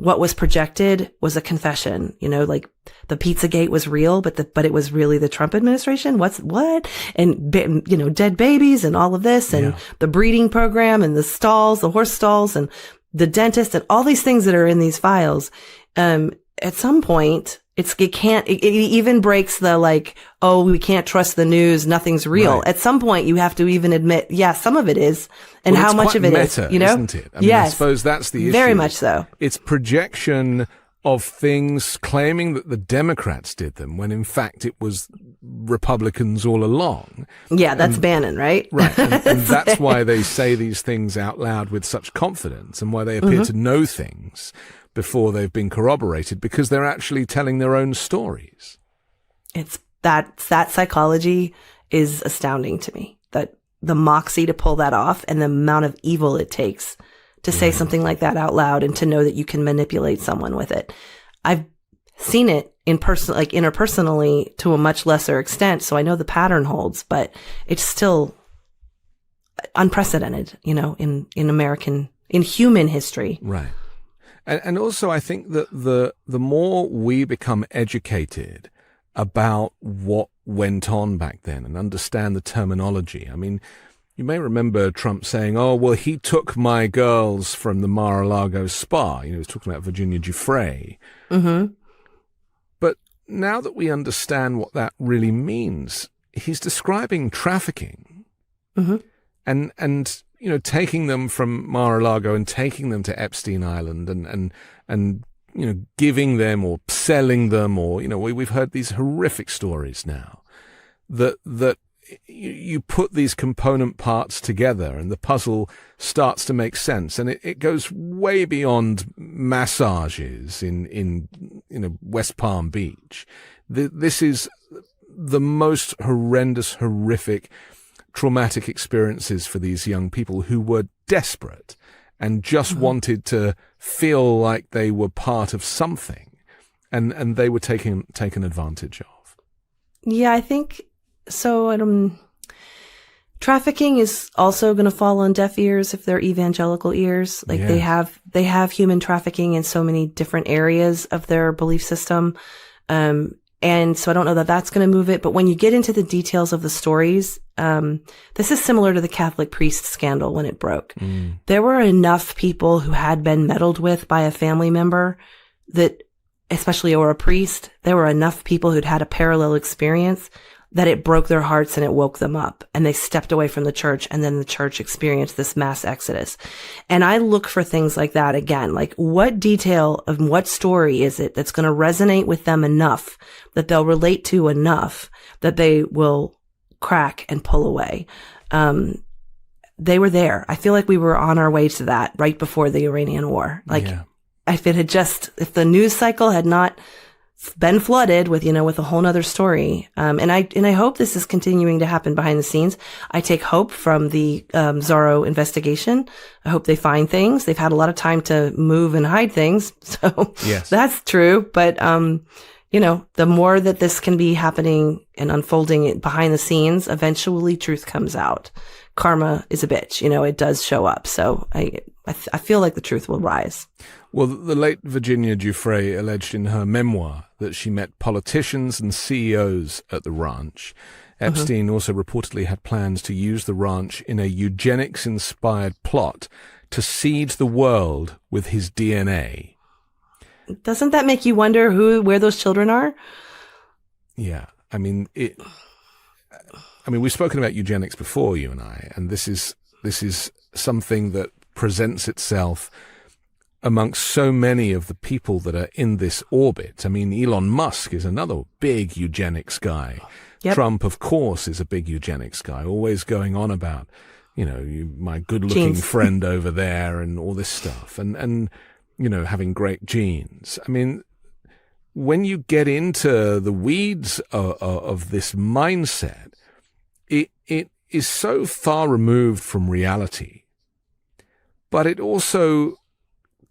what was projected was a confession, like the Pizzagate was real, but it was really the Trump administration. What? And, dead babies and all of this and the breeding program and the stalls, the horse stalls and the dentist and all these things that are in these files. At some point, it even breaks the we can't trust the news. Nothing's real. Right. At some point, you have to even admit, some of it is, and how much of it meta, is, isn't it? I mean, I suppose that's the issue. Very much so. It's projection of things claiming that the Democrats did them when in fact it was Republicans all along. Yeah, that's Bannon, right? Right. And that's why they say these things out loud with such confidence and why they appear to know things before they've been corroborated, because they're actually telling their own stories. It's that psychology is astounding to me, that the moxie to pull that off and the amount of evil it takes to say something like that out loud and to know that you can manipulate someone with it. I've seen it interpersonally to a much lesser extent, so I know the pattern holds, but it's still unprecedented, in human history. Right. And also, I think that the more we become educated about what went on back then and understand the terminology. I mean, you may remember Trump saying, he took my girls from the Mar-a-Lago spa. He was talking about Virginia Giuffre. Mm-hmm. But now that we understand what that really means, he's describing trafficking. Mm-hmm. And taking them from Mar-a-Lago and taking them to Epstein Island and giving them or selling them, or, we've heard these horrific stories now that you put these component parts together and the puzzle starts to make sense. And it goes way beyond massages in West Palm Beach. This is the most horrendous, horrific, traumatic experiences for these young people who were desperate and just wanted to feel like they were part of something, and they were taken advantage of. Yeah, I think so. Trafficking is also going to fall on deaf ears if they're evangelical ears. They have human trafficking in so many different areas of their belief system. And so I don't know that that's going to move it. But when you get into the details of the stories, this is similar to the Catholic priest scandal when it broke. There were enough people who had been meddled with by a family member or a priest, there were enough people who'd had a parallel experience that it broke their hearts and it woke them up, and they stepped away from the church, and then the church experienced this mass exodus. And I look for things like that again, like what detail of what story is it that's going to resonate with them enough that they'll relate to enough that they will crack and pull away. They were there. I feel like we were on our way to that right before the Iranian war. If the news cycle had not been flooded with a whole nother story. And I hope this is continuing to happen behind the scenes. I take hope from the Zorro investigation. I hope they find things. They've had a lot of time to move and hide things. So yes, that's true. But, the more that this can be happening and unfolding behind the scenes, eventually truth comes out. Karma is a bitch. It does show up. So I feel like the truth will rise. Well, the late Virginia Giuffre alleged in her memoir that she met politicians and CEOs at the ranch. Epstein also reportedly had plans to use the ranch in a eugenics-inspired plot to seed the world with his DNA. Doesn't that make you wonder where those children are? Yeah. I mean, we've spoken about eugenics before, you and I, and this is something that presents itself amongst so many of the people that are in this orbit. I mean, Elon Musk is another big eugenics guy. Yep. Trump, of course, is a big eugenics guy, always going on about, my good-looking friend over there and all this stuff, and having great genes. I mean, when you get into the weeds of this mindset, it is so far removed from reality, but it also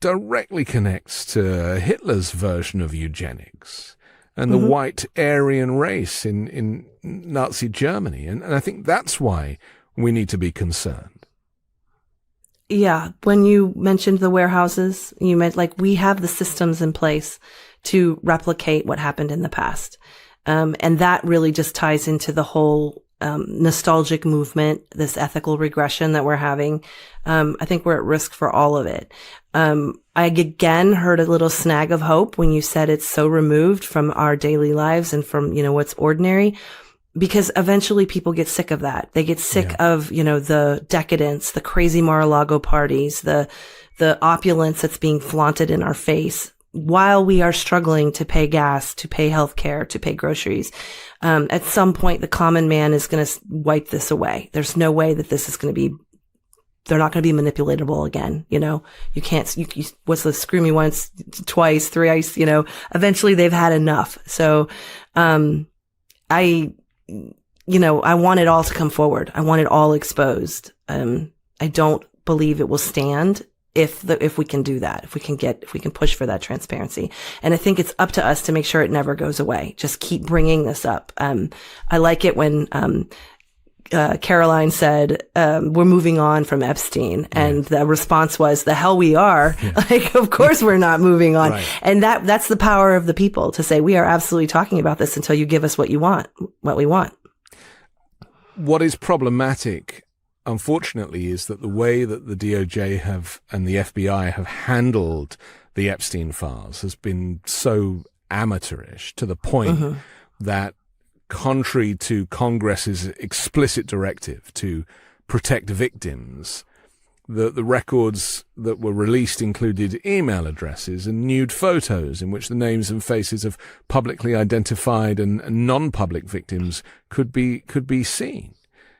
directly connects to Hitler's version of eugenics and the white Aryan race in Nazi Germany. And I think that's why we need to be concerned. Yeah, when you mentioned the warehouses, you meant like we have the systems in place to replicate what happened in the past. And that really just ties into the whole nostalgic movement, this ethical regression that we're having. I think we're at risk for all of it. I again heard a little snag of hope when you said it's so removed from our daily lives and from, what's ordinary. Because eventually people get sick of that. They get sick of, the decadence, the crazy Mar-a-Lago parties, the opulence that's being flaunted in our face while we are struggling to pay gas, to pay healthcare, to pay groceries. At some point, the common man is going to wipe this away. There's no way that this is going to be, they're not going to be manipulatable again. You can't, what's the screw me once, twice, thrice, eventually they've had enough. So, I want it all to come forward. I want it all exposed. I don't believe it will stand if we can do that, if we can push for that transparency. And I think it's up to us to make sure it never goes away. Just keep bringing this up. I like it when, Caroline said, we're moving on from Epstein. And the response was, the hell we are. Like, of course we're not moving on. Right. And that's the power of the people to say, we are absolutely talking about this until you give us what we want. What is problematic, unfortunately, is that the way that the DOJ and the FBI have handled the Epstein files has been so amateurish to the point that, contrary to Congress's explicit directive to protect victims, the records that were released included email addresses and nude photos in which the names and faces of publicly identified and non-public victims could be seen.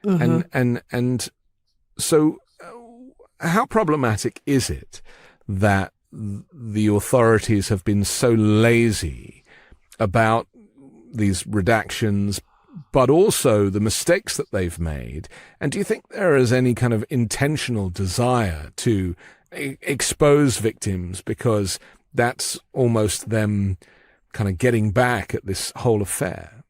And so how problematic is it that the authorities have been so lazy about these redactions, but also the mistakes that they've made? And do you think there is any kind of intentional desire to expose victims because that's almost them kind of getting back at this whole affair?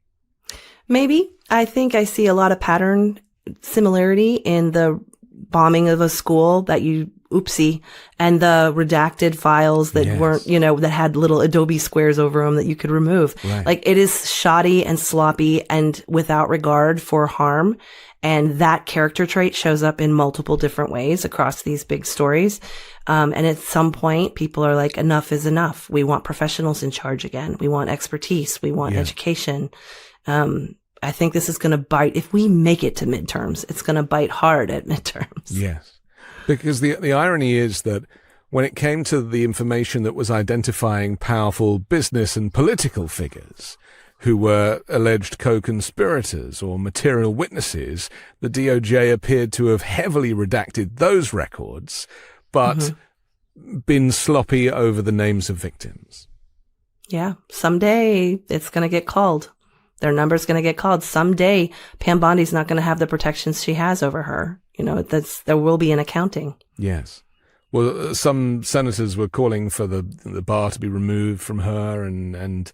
Maybe. I think I see a lot of pattern similarity in the bombing of a school and the redacted files that weren't, that had little Adobe squares over them that you could remove. Right. Like, it is shoddy and sloppy and without regard for harm. And that character trait shows up in multiple different ways across these big stories. And at some point, people are like, enough is enough. We want professionals in charge again. We want expertise. We want education. I think this is going to bite. If we make it to midterms, it's going to bite hard at midterms. Yes. Because the irony is that when it came to the information that was identifying powerful business and political figures who were alleged co-conspirators or material witnesses, the DOJ appeared to have heavily redacted those records, but been sloppy over the names of victims. Yeah. Someday it's going to get called. Their number's going to get called. Someday Pam Bondi's not going to have the protections she has over her. There will be an accounting. Yes. Well, some senators were calling for the bar to be removed from her and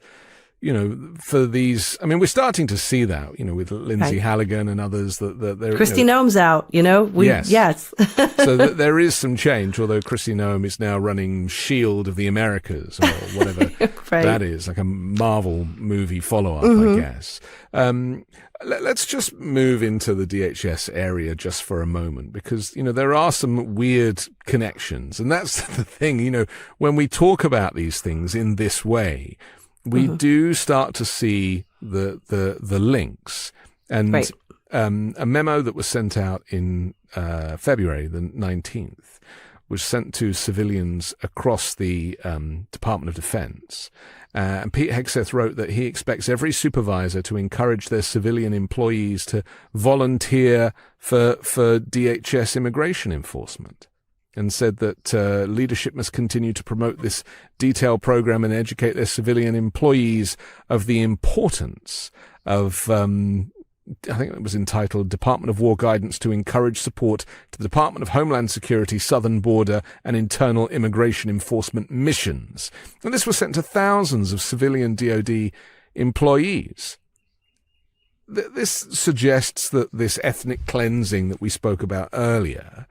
for these, I mean, we're starting to see that, with Lindsay Halligan and others that they're... Kristi Noem's out, Yes. So there is some change, although Kristi Noem is now running Shield of the Americas or whatever that is, like a Marvel movie follow-up, I guess. Let's just move into the DHS area just for a moment, because, there are some weird connections. And that's the thing, when we talk about these things in this way, we do start to see the links. And a memo that was sent out in February the 19th was sent to civilians across the Department of Defense. And Pete Hegseth wrote that he expects every supervisor to encourage their civilian employees to volunteer for DHS immigration enforcement, and said that leadership must continue to promote this detailed program and educate their civilian employees of the importance of, I think it was entitled Department of War Guidance to Encourage Support to the Department of Homeland Security, Southern Border and Internal Immigration Enforcement Missions. And this was sent to thousands of civilian DoD employees. This suggests that this ethnic cleansing that we spoke about earlier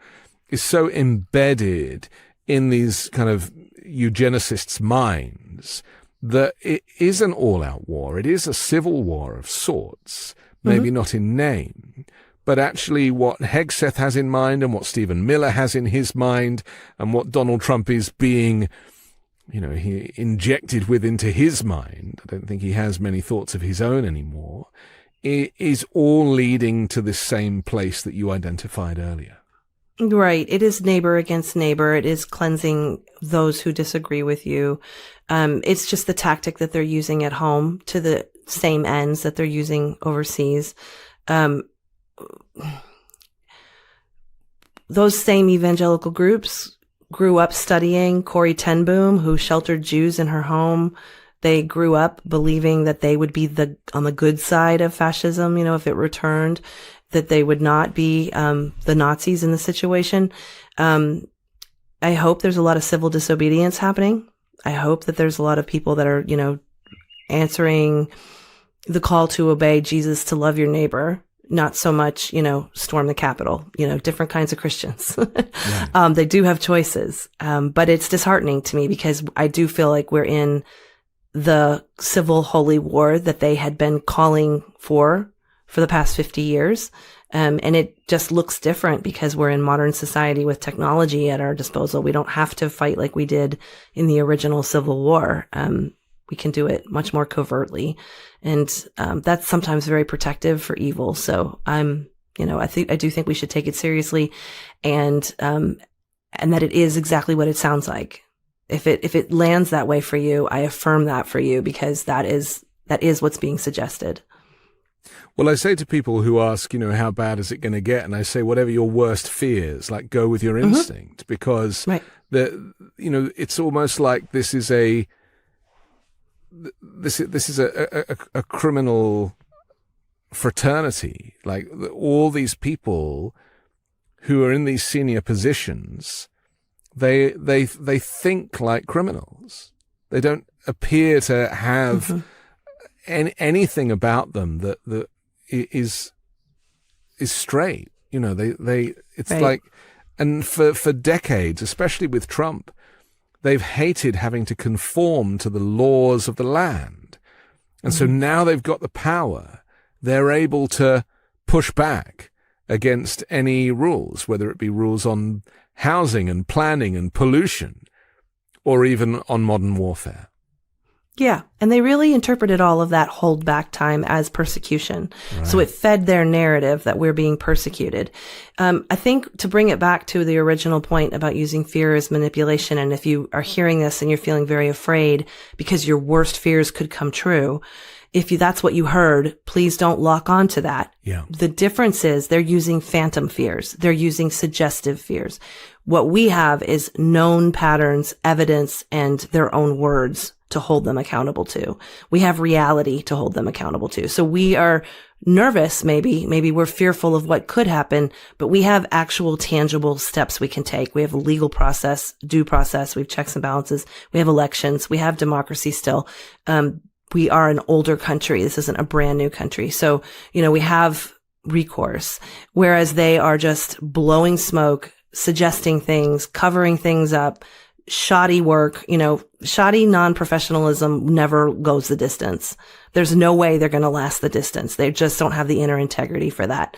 is so embedded in these kind of eugenicists' minds that it is an all-out war. It is a civil war of sorts, maybe not in name, but actually what Hegseth has in mind and what Stephen Miller has in his mind and what Donald Trump is being, he injected with into his mind. I don't think he has many thoughts of his own anymore. It is all leading to this same place that you identified earlier. Right. It is neighbor against neighbor. It is cleansing those who disagree with you. It's just the tactic that they're using at home to the same ends that they're using overseas. Those same evangelical groups grew up studying Corrie ten Boom, who sheltered Jews in her home. They grew up believing that they would be on the good side of fascism, if it returned, that they would not be the Nazis in the situation. I hope there's a lot of civil disobedience happening. I hope that there's a lot of people that are, answering the call to obey Jesus, to love your neighbor, not so much, storm the Capitol, different kinds of Christians. Right. They do have choices. But it's disheartening to me because I do feel like we're in the civil holy war that they had been calling for the past 50 years. And it just looks different because we're in modern society with technology at our disposal. We don't have to fight like we did in the original Civil War. We can do it much more covertly. And that's sometimes very protective for evil. So I do think we should take it seriously and that it is exactly what it sounds like. If it lands that way for you, I affirm that for you because that is what's being suggested. Well, I say to people who ask, how bad is it going to get? And I say, whatever your worst fears, like go with your instinct, because right. It's almost like this is a criminal fraternity. Like all these people who are in these senior positions, they think like criminals. They don't appear to have anything about them that is straight. It's right. like, and for decades, especially with Trump, they've hated having to conform to the laws of the land. And so now they've got the power. They're able to push back against any rules, whether it be rules on housing and planning and pollution, or even on modern warfare. Yeah. And they really interpreted all of that hold back time as persecution. Right. So it fed their narrative that we're being persecuted. I think to bring it back to the original point about using fear as manipulation, and if you are hearing this and you're feeling very afraid because your worst fears could come true, if that's what you heard, please don't lock on to that. Yeah. The difference is they're using phantom fears. They're using suggestive fears. What we have is known patterns, evidence, and their own words to hold them accountable to. We have reality to hold them accountable to. So we are nervous, maybe we're fearful of what could happen, but we have actual tangible steps we can take. We have a legal process, due process, we have checks and balances, we have elections, we have democracy still. We are an older country. This isn't a brand new country. So, we have recourse, whereas they are just blowing smoke, suggesting things, covering things up, shoddy work, shoddy non-professionalism never goes the distance. There's no way they're going to last the distance. They just don't have the inner integrity for that.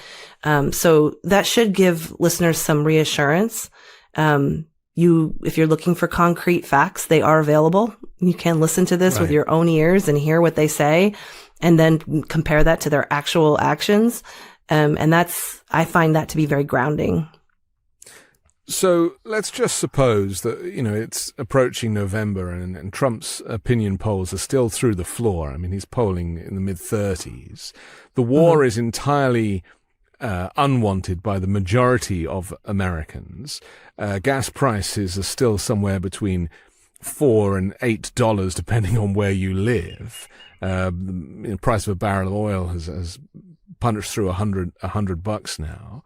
So that should give listeners some reassurance. If you're looking for concrete facts, they are available. You can listen to this with your own ears and hear what they say and then compare that to their actual actions. And I find that to be very grounding. So let's just suppose that, it's approaching November and Trump's opinion polls are still through the floor. I mean, he's polling in the mid-30s. The war is entirely unwanted by the majority of Americans. Gas prices are still somewhere between $4 and $8, depending on where you live. The price of a barrel of oil has punched through $100 now.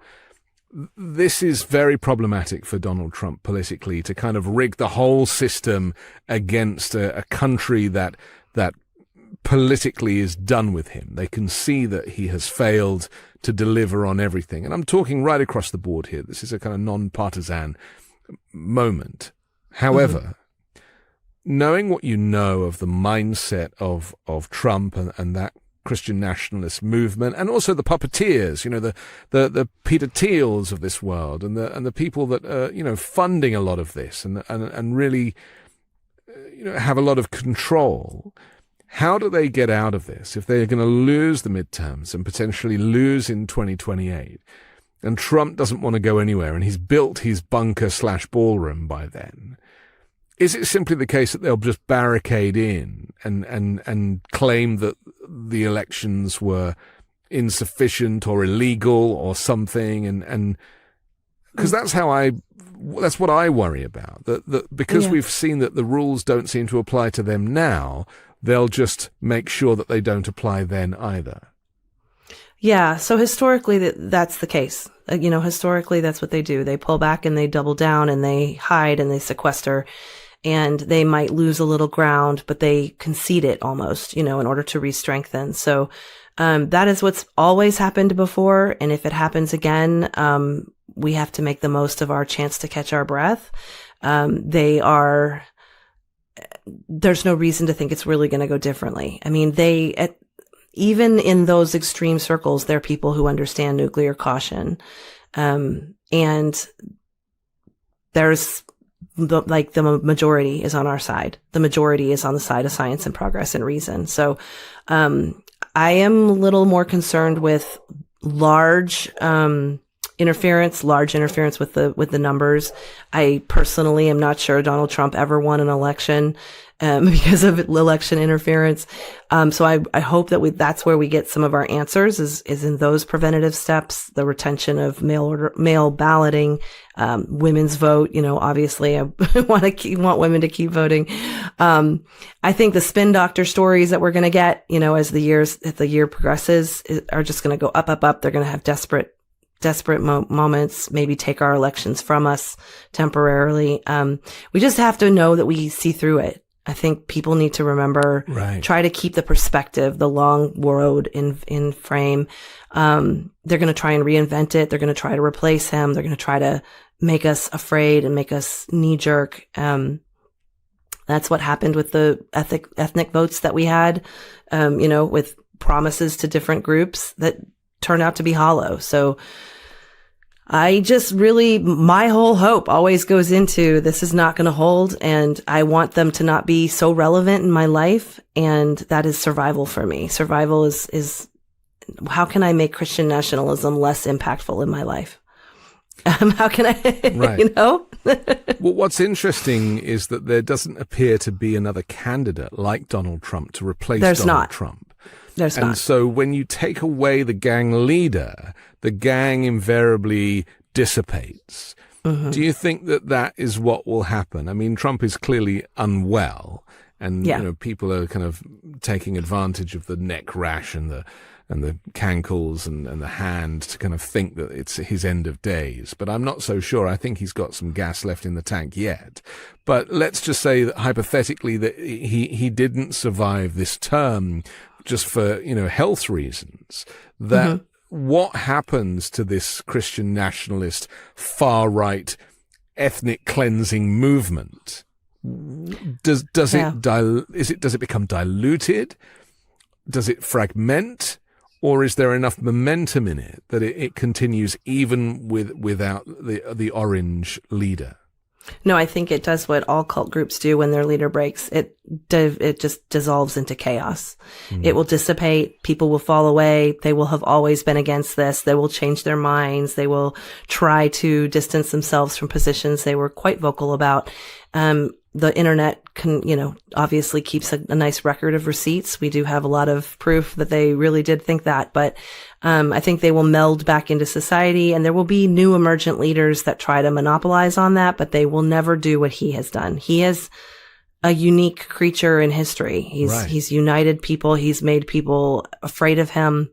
This is very problematic for Donald Trump politically, to kind of rig the whole system against a country that politically is done with him. They can see that he has failed to deliver on everything. And I'm talking right across the board here. This is a kind of non-partisan moment. However, knowing what you know of the mindset of Trump and that Christian nationalist movement, and also the puppeteers, the Peter Thiels of this world, and the people that are, funding a lot of this and really, have a lot of control. How do they get out of this if they're going to lose the midterms and potentially lose in 2028? And Trump doesn't want to go anywhere, and he's built his bunker/ballroom by then. Is it simply the case that they'll just barricade in and claim that the elections were insufficient or illegal or something? And because that's what I worry about, that because we've seen that the rules don't seem to apply to them now, they'll just make sure that they don't apply then either. Yeah. So historically, that's the case. Historically, that's what they do. They pull back and they double down and they hide and they sequester, and they might lose a little ground, but they concede it almost, in order to re-strengthen. So, that is what's always happened before. And if it happens again, we have to make the most of our chance to catch our breath. There's no reason to think it's really going to go differently. I mean, even in those extreme circles, there are people who understand nuclear caution. And there's the majority is on our side. The majority is on the side of science and progress and reason. So, I am a little more concerned with large interference with the numbers. I personally am not sure Donald Trump ever won an election because of election interference. So I hope that that's where we get some of our answers is in those preventative steps, the retention of mail balloting, women's vote. Obviously I want women to keep voting. I think the spin doctor stories that we're going to get, as the year progresses are just going to go up, up, up. They're going to have desperate moments, maybe take our elections from us temporarily. We just have to know that we see through it. I think people need to remember, try to keep the perspective, the long road in frame. They're going to try and reinvent it. They're going to try to replace him. They're going to try to make us afraid and make us knee jerk. That's what happened with the ethnic votes that we had, with promises to different groups that turned out to be hollow. So I just my whole hope always goes into this is not going to hold, and I want them to not be so relevant in my life. And that is survival for me. Survival is how can I make Christian nationalism less impactful in my life? How can I, Well, what's interesting is that there doesn't appear to be another candidate like Donald Trump to replace Donald Trump. There's not. And so when you take away the gang leader, the gang invariably dissipates. Mm-hmm. Do you think that is what will happen? I mean, Trump is clearly unwell, and people are kind of taking advantage of the neck rash and the cankles and the hand to kind of think that it's his end of days. But I'm not so sure. I think he's got some gas left in the tank yet. But let's just say that hypothetically that he didn't survive this term just for, health reasons, that what happens to this Christian nationalist far-right ethnic cleansing movement? Does it become diluted? Does it fragment? Or is there enough momentum in it that it continues even without the orange leader? No, I think it does what all cult groups do when their leader breaks. It just dissolves into chaos. It will dissipate. People will fall away. They will have always been against this. They will change their minds. They will try to distance themselves from positions they were quite vocal about. The internet obviously keeps a nice record of receipts. We do have a lot of proof that they really did think that, but I think they will meld back into society, and there will be new emergent leaders that try to monopolize on that, but they will never do what he has done. He is a unique creature in history. He's united people. He's made people afraid of him.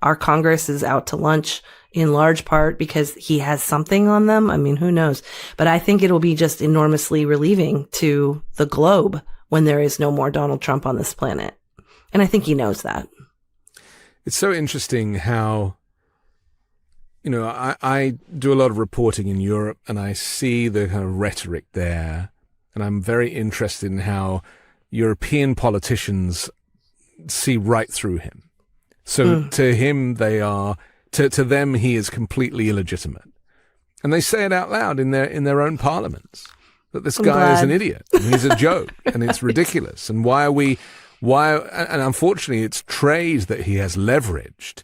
Our Congress is out to lunch in large part because he has something on them. I mean, who knows? But I think it'll be just enormously relieving to the globe when there is no more Donald Trump on this planet. And I think he knows that. It's so interesting how I do a lot of reporting in Europe, and I see the kind of rhetoric there, and I'm very interested in how European politicians see right through him. So to him, to them, he is completely illegitimate. And they say it out loud in their own parliaments, that this guy is an idiot, and he's a joke, and it's ridiculous. And and unfortunately, it's trade that he has leveraged.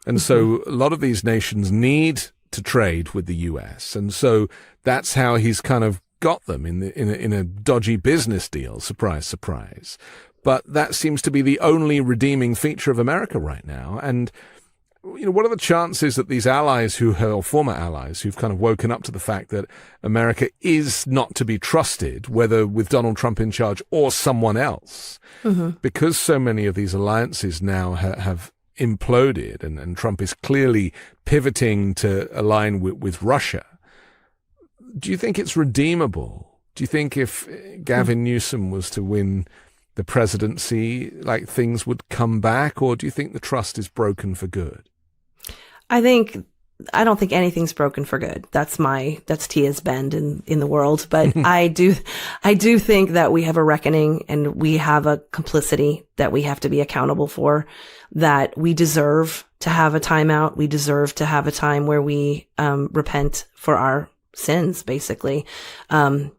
And so a lot of these nations need to trade with the US. And so that's how he's kind of got them in a dodgy business deal. Surprise, surprise. But that seems to be the only redeeming feature of America right now. And, what are the chances that these allies or former allies who've kind of woken up to the fact that America is not to be trusted, whether with Donald Trump in charge or someone else, because so many of these alliances now have imploded and Trump is clearly pivoting to align with Russia. Do you think it's redeemable? Do you think if Gavin Newsom was to win the presidency, like things would come back, or do you think the trust is broken for good? I don't think anything's broken for good. That's Tia's bend in the world. But I do think that we have a reckoning and we have a complicity that we have to be accountable for, that we deserve to have a timeout. We deserve to have a time where we repent for our sins, basically, to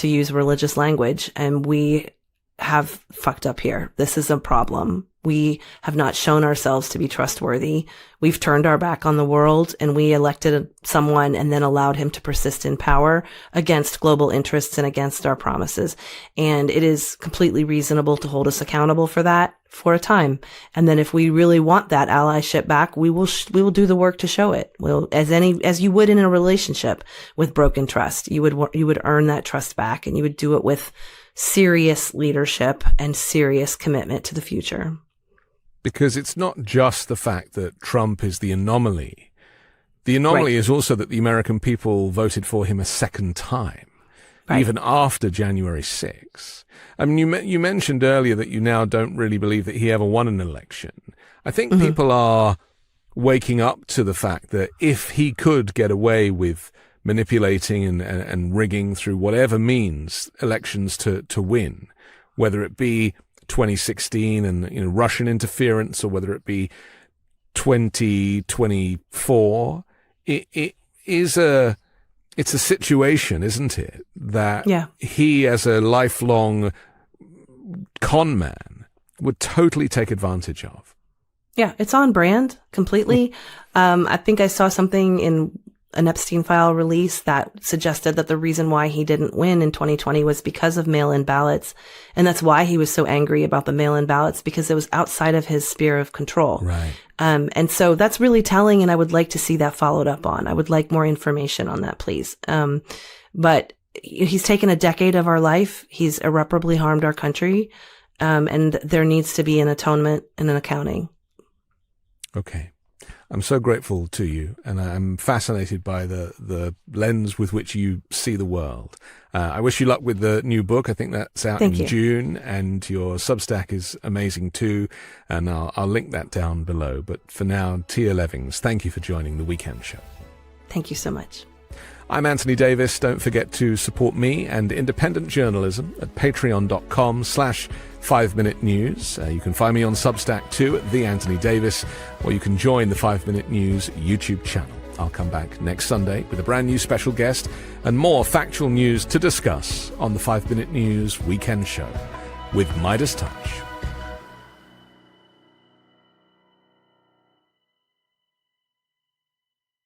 use religious language. And we have fucked up here. This is a problem. We have not shown ourselves to be trustworthy. We've turned our back on the world, and we elected someone and then allowed him to persist in power against global interests and against our promises. And it is completely reasonable to hold us accountable for that for a time. And then if we really want that allyship back, we will do the work to show it. As you would in a relationship with broken trust, you would earn that trust back, and you would do it with serious leadership and serious commitment to the future. Because it's not just the fact that Trump is the anomaly. The anomaly is also that the American people voted for him a second time, even after January 6th. I mean, you mentioned earlier that you now don't really believe that he ever won an election. I think people are waking up to the fact that if he could get away with manipulating and rigging through whatever means elections to win, whether it be 2016 and Russian interference, or whether it be 2024, it's a situation, isn't it, that he, as a lifelong con man, would totally take advantage of. Yeah, it's on brand completely. I think I saw something in an Epstein file release that suggested that the reason why he didn't win in 2020 was because of mail-in ballots. And that's why he was so angry about the mail-in ballots, because it was outside of his sphere of control. Right. And so that's really telling, and I would like to see that followed up on. I would like more information on that, please. But he's taken a decade of our life. He's irreparably harmed our country. And there needs to be an atonement and an accounting. Okay. I'm so grateful to you, and I'm fascinated by the lens with which you see the world. I wish you luck with the new book. I think that's out in June, and your Substack is amazing too, and I'll link that down below. But for now, Tia Levings, thank you for joining The Weekend Show. Thank you so much. I'm Anthony Davis. Don't forget to support me and independent journalism at patreon.com/5Minute News. You can find me on Substack too at The Anthony Davis, or you can join the 5 Minute News YouTube channel. I'll come back next Sunday with a brand new special guest and more factual news to discuss on the 5 Minute News Weekend Show with Midas Touch.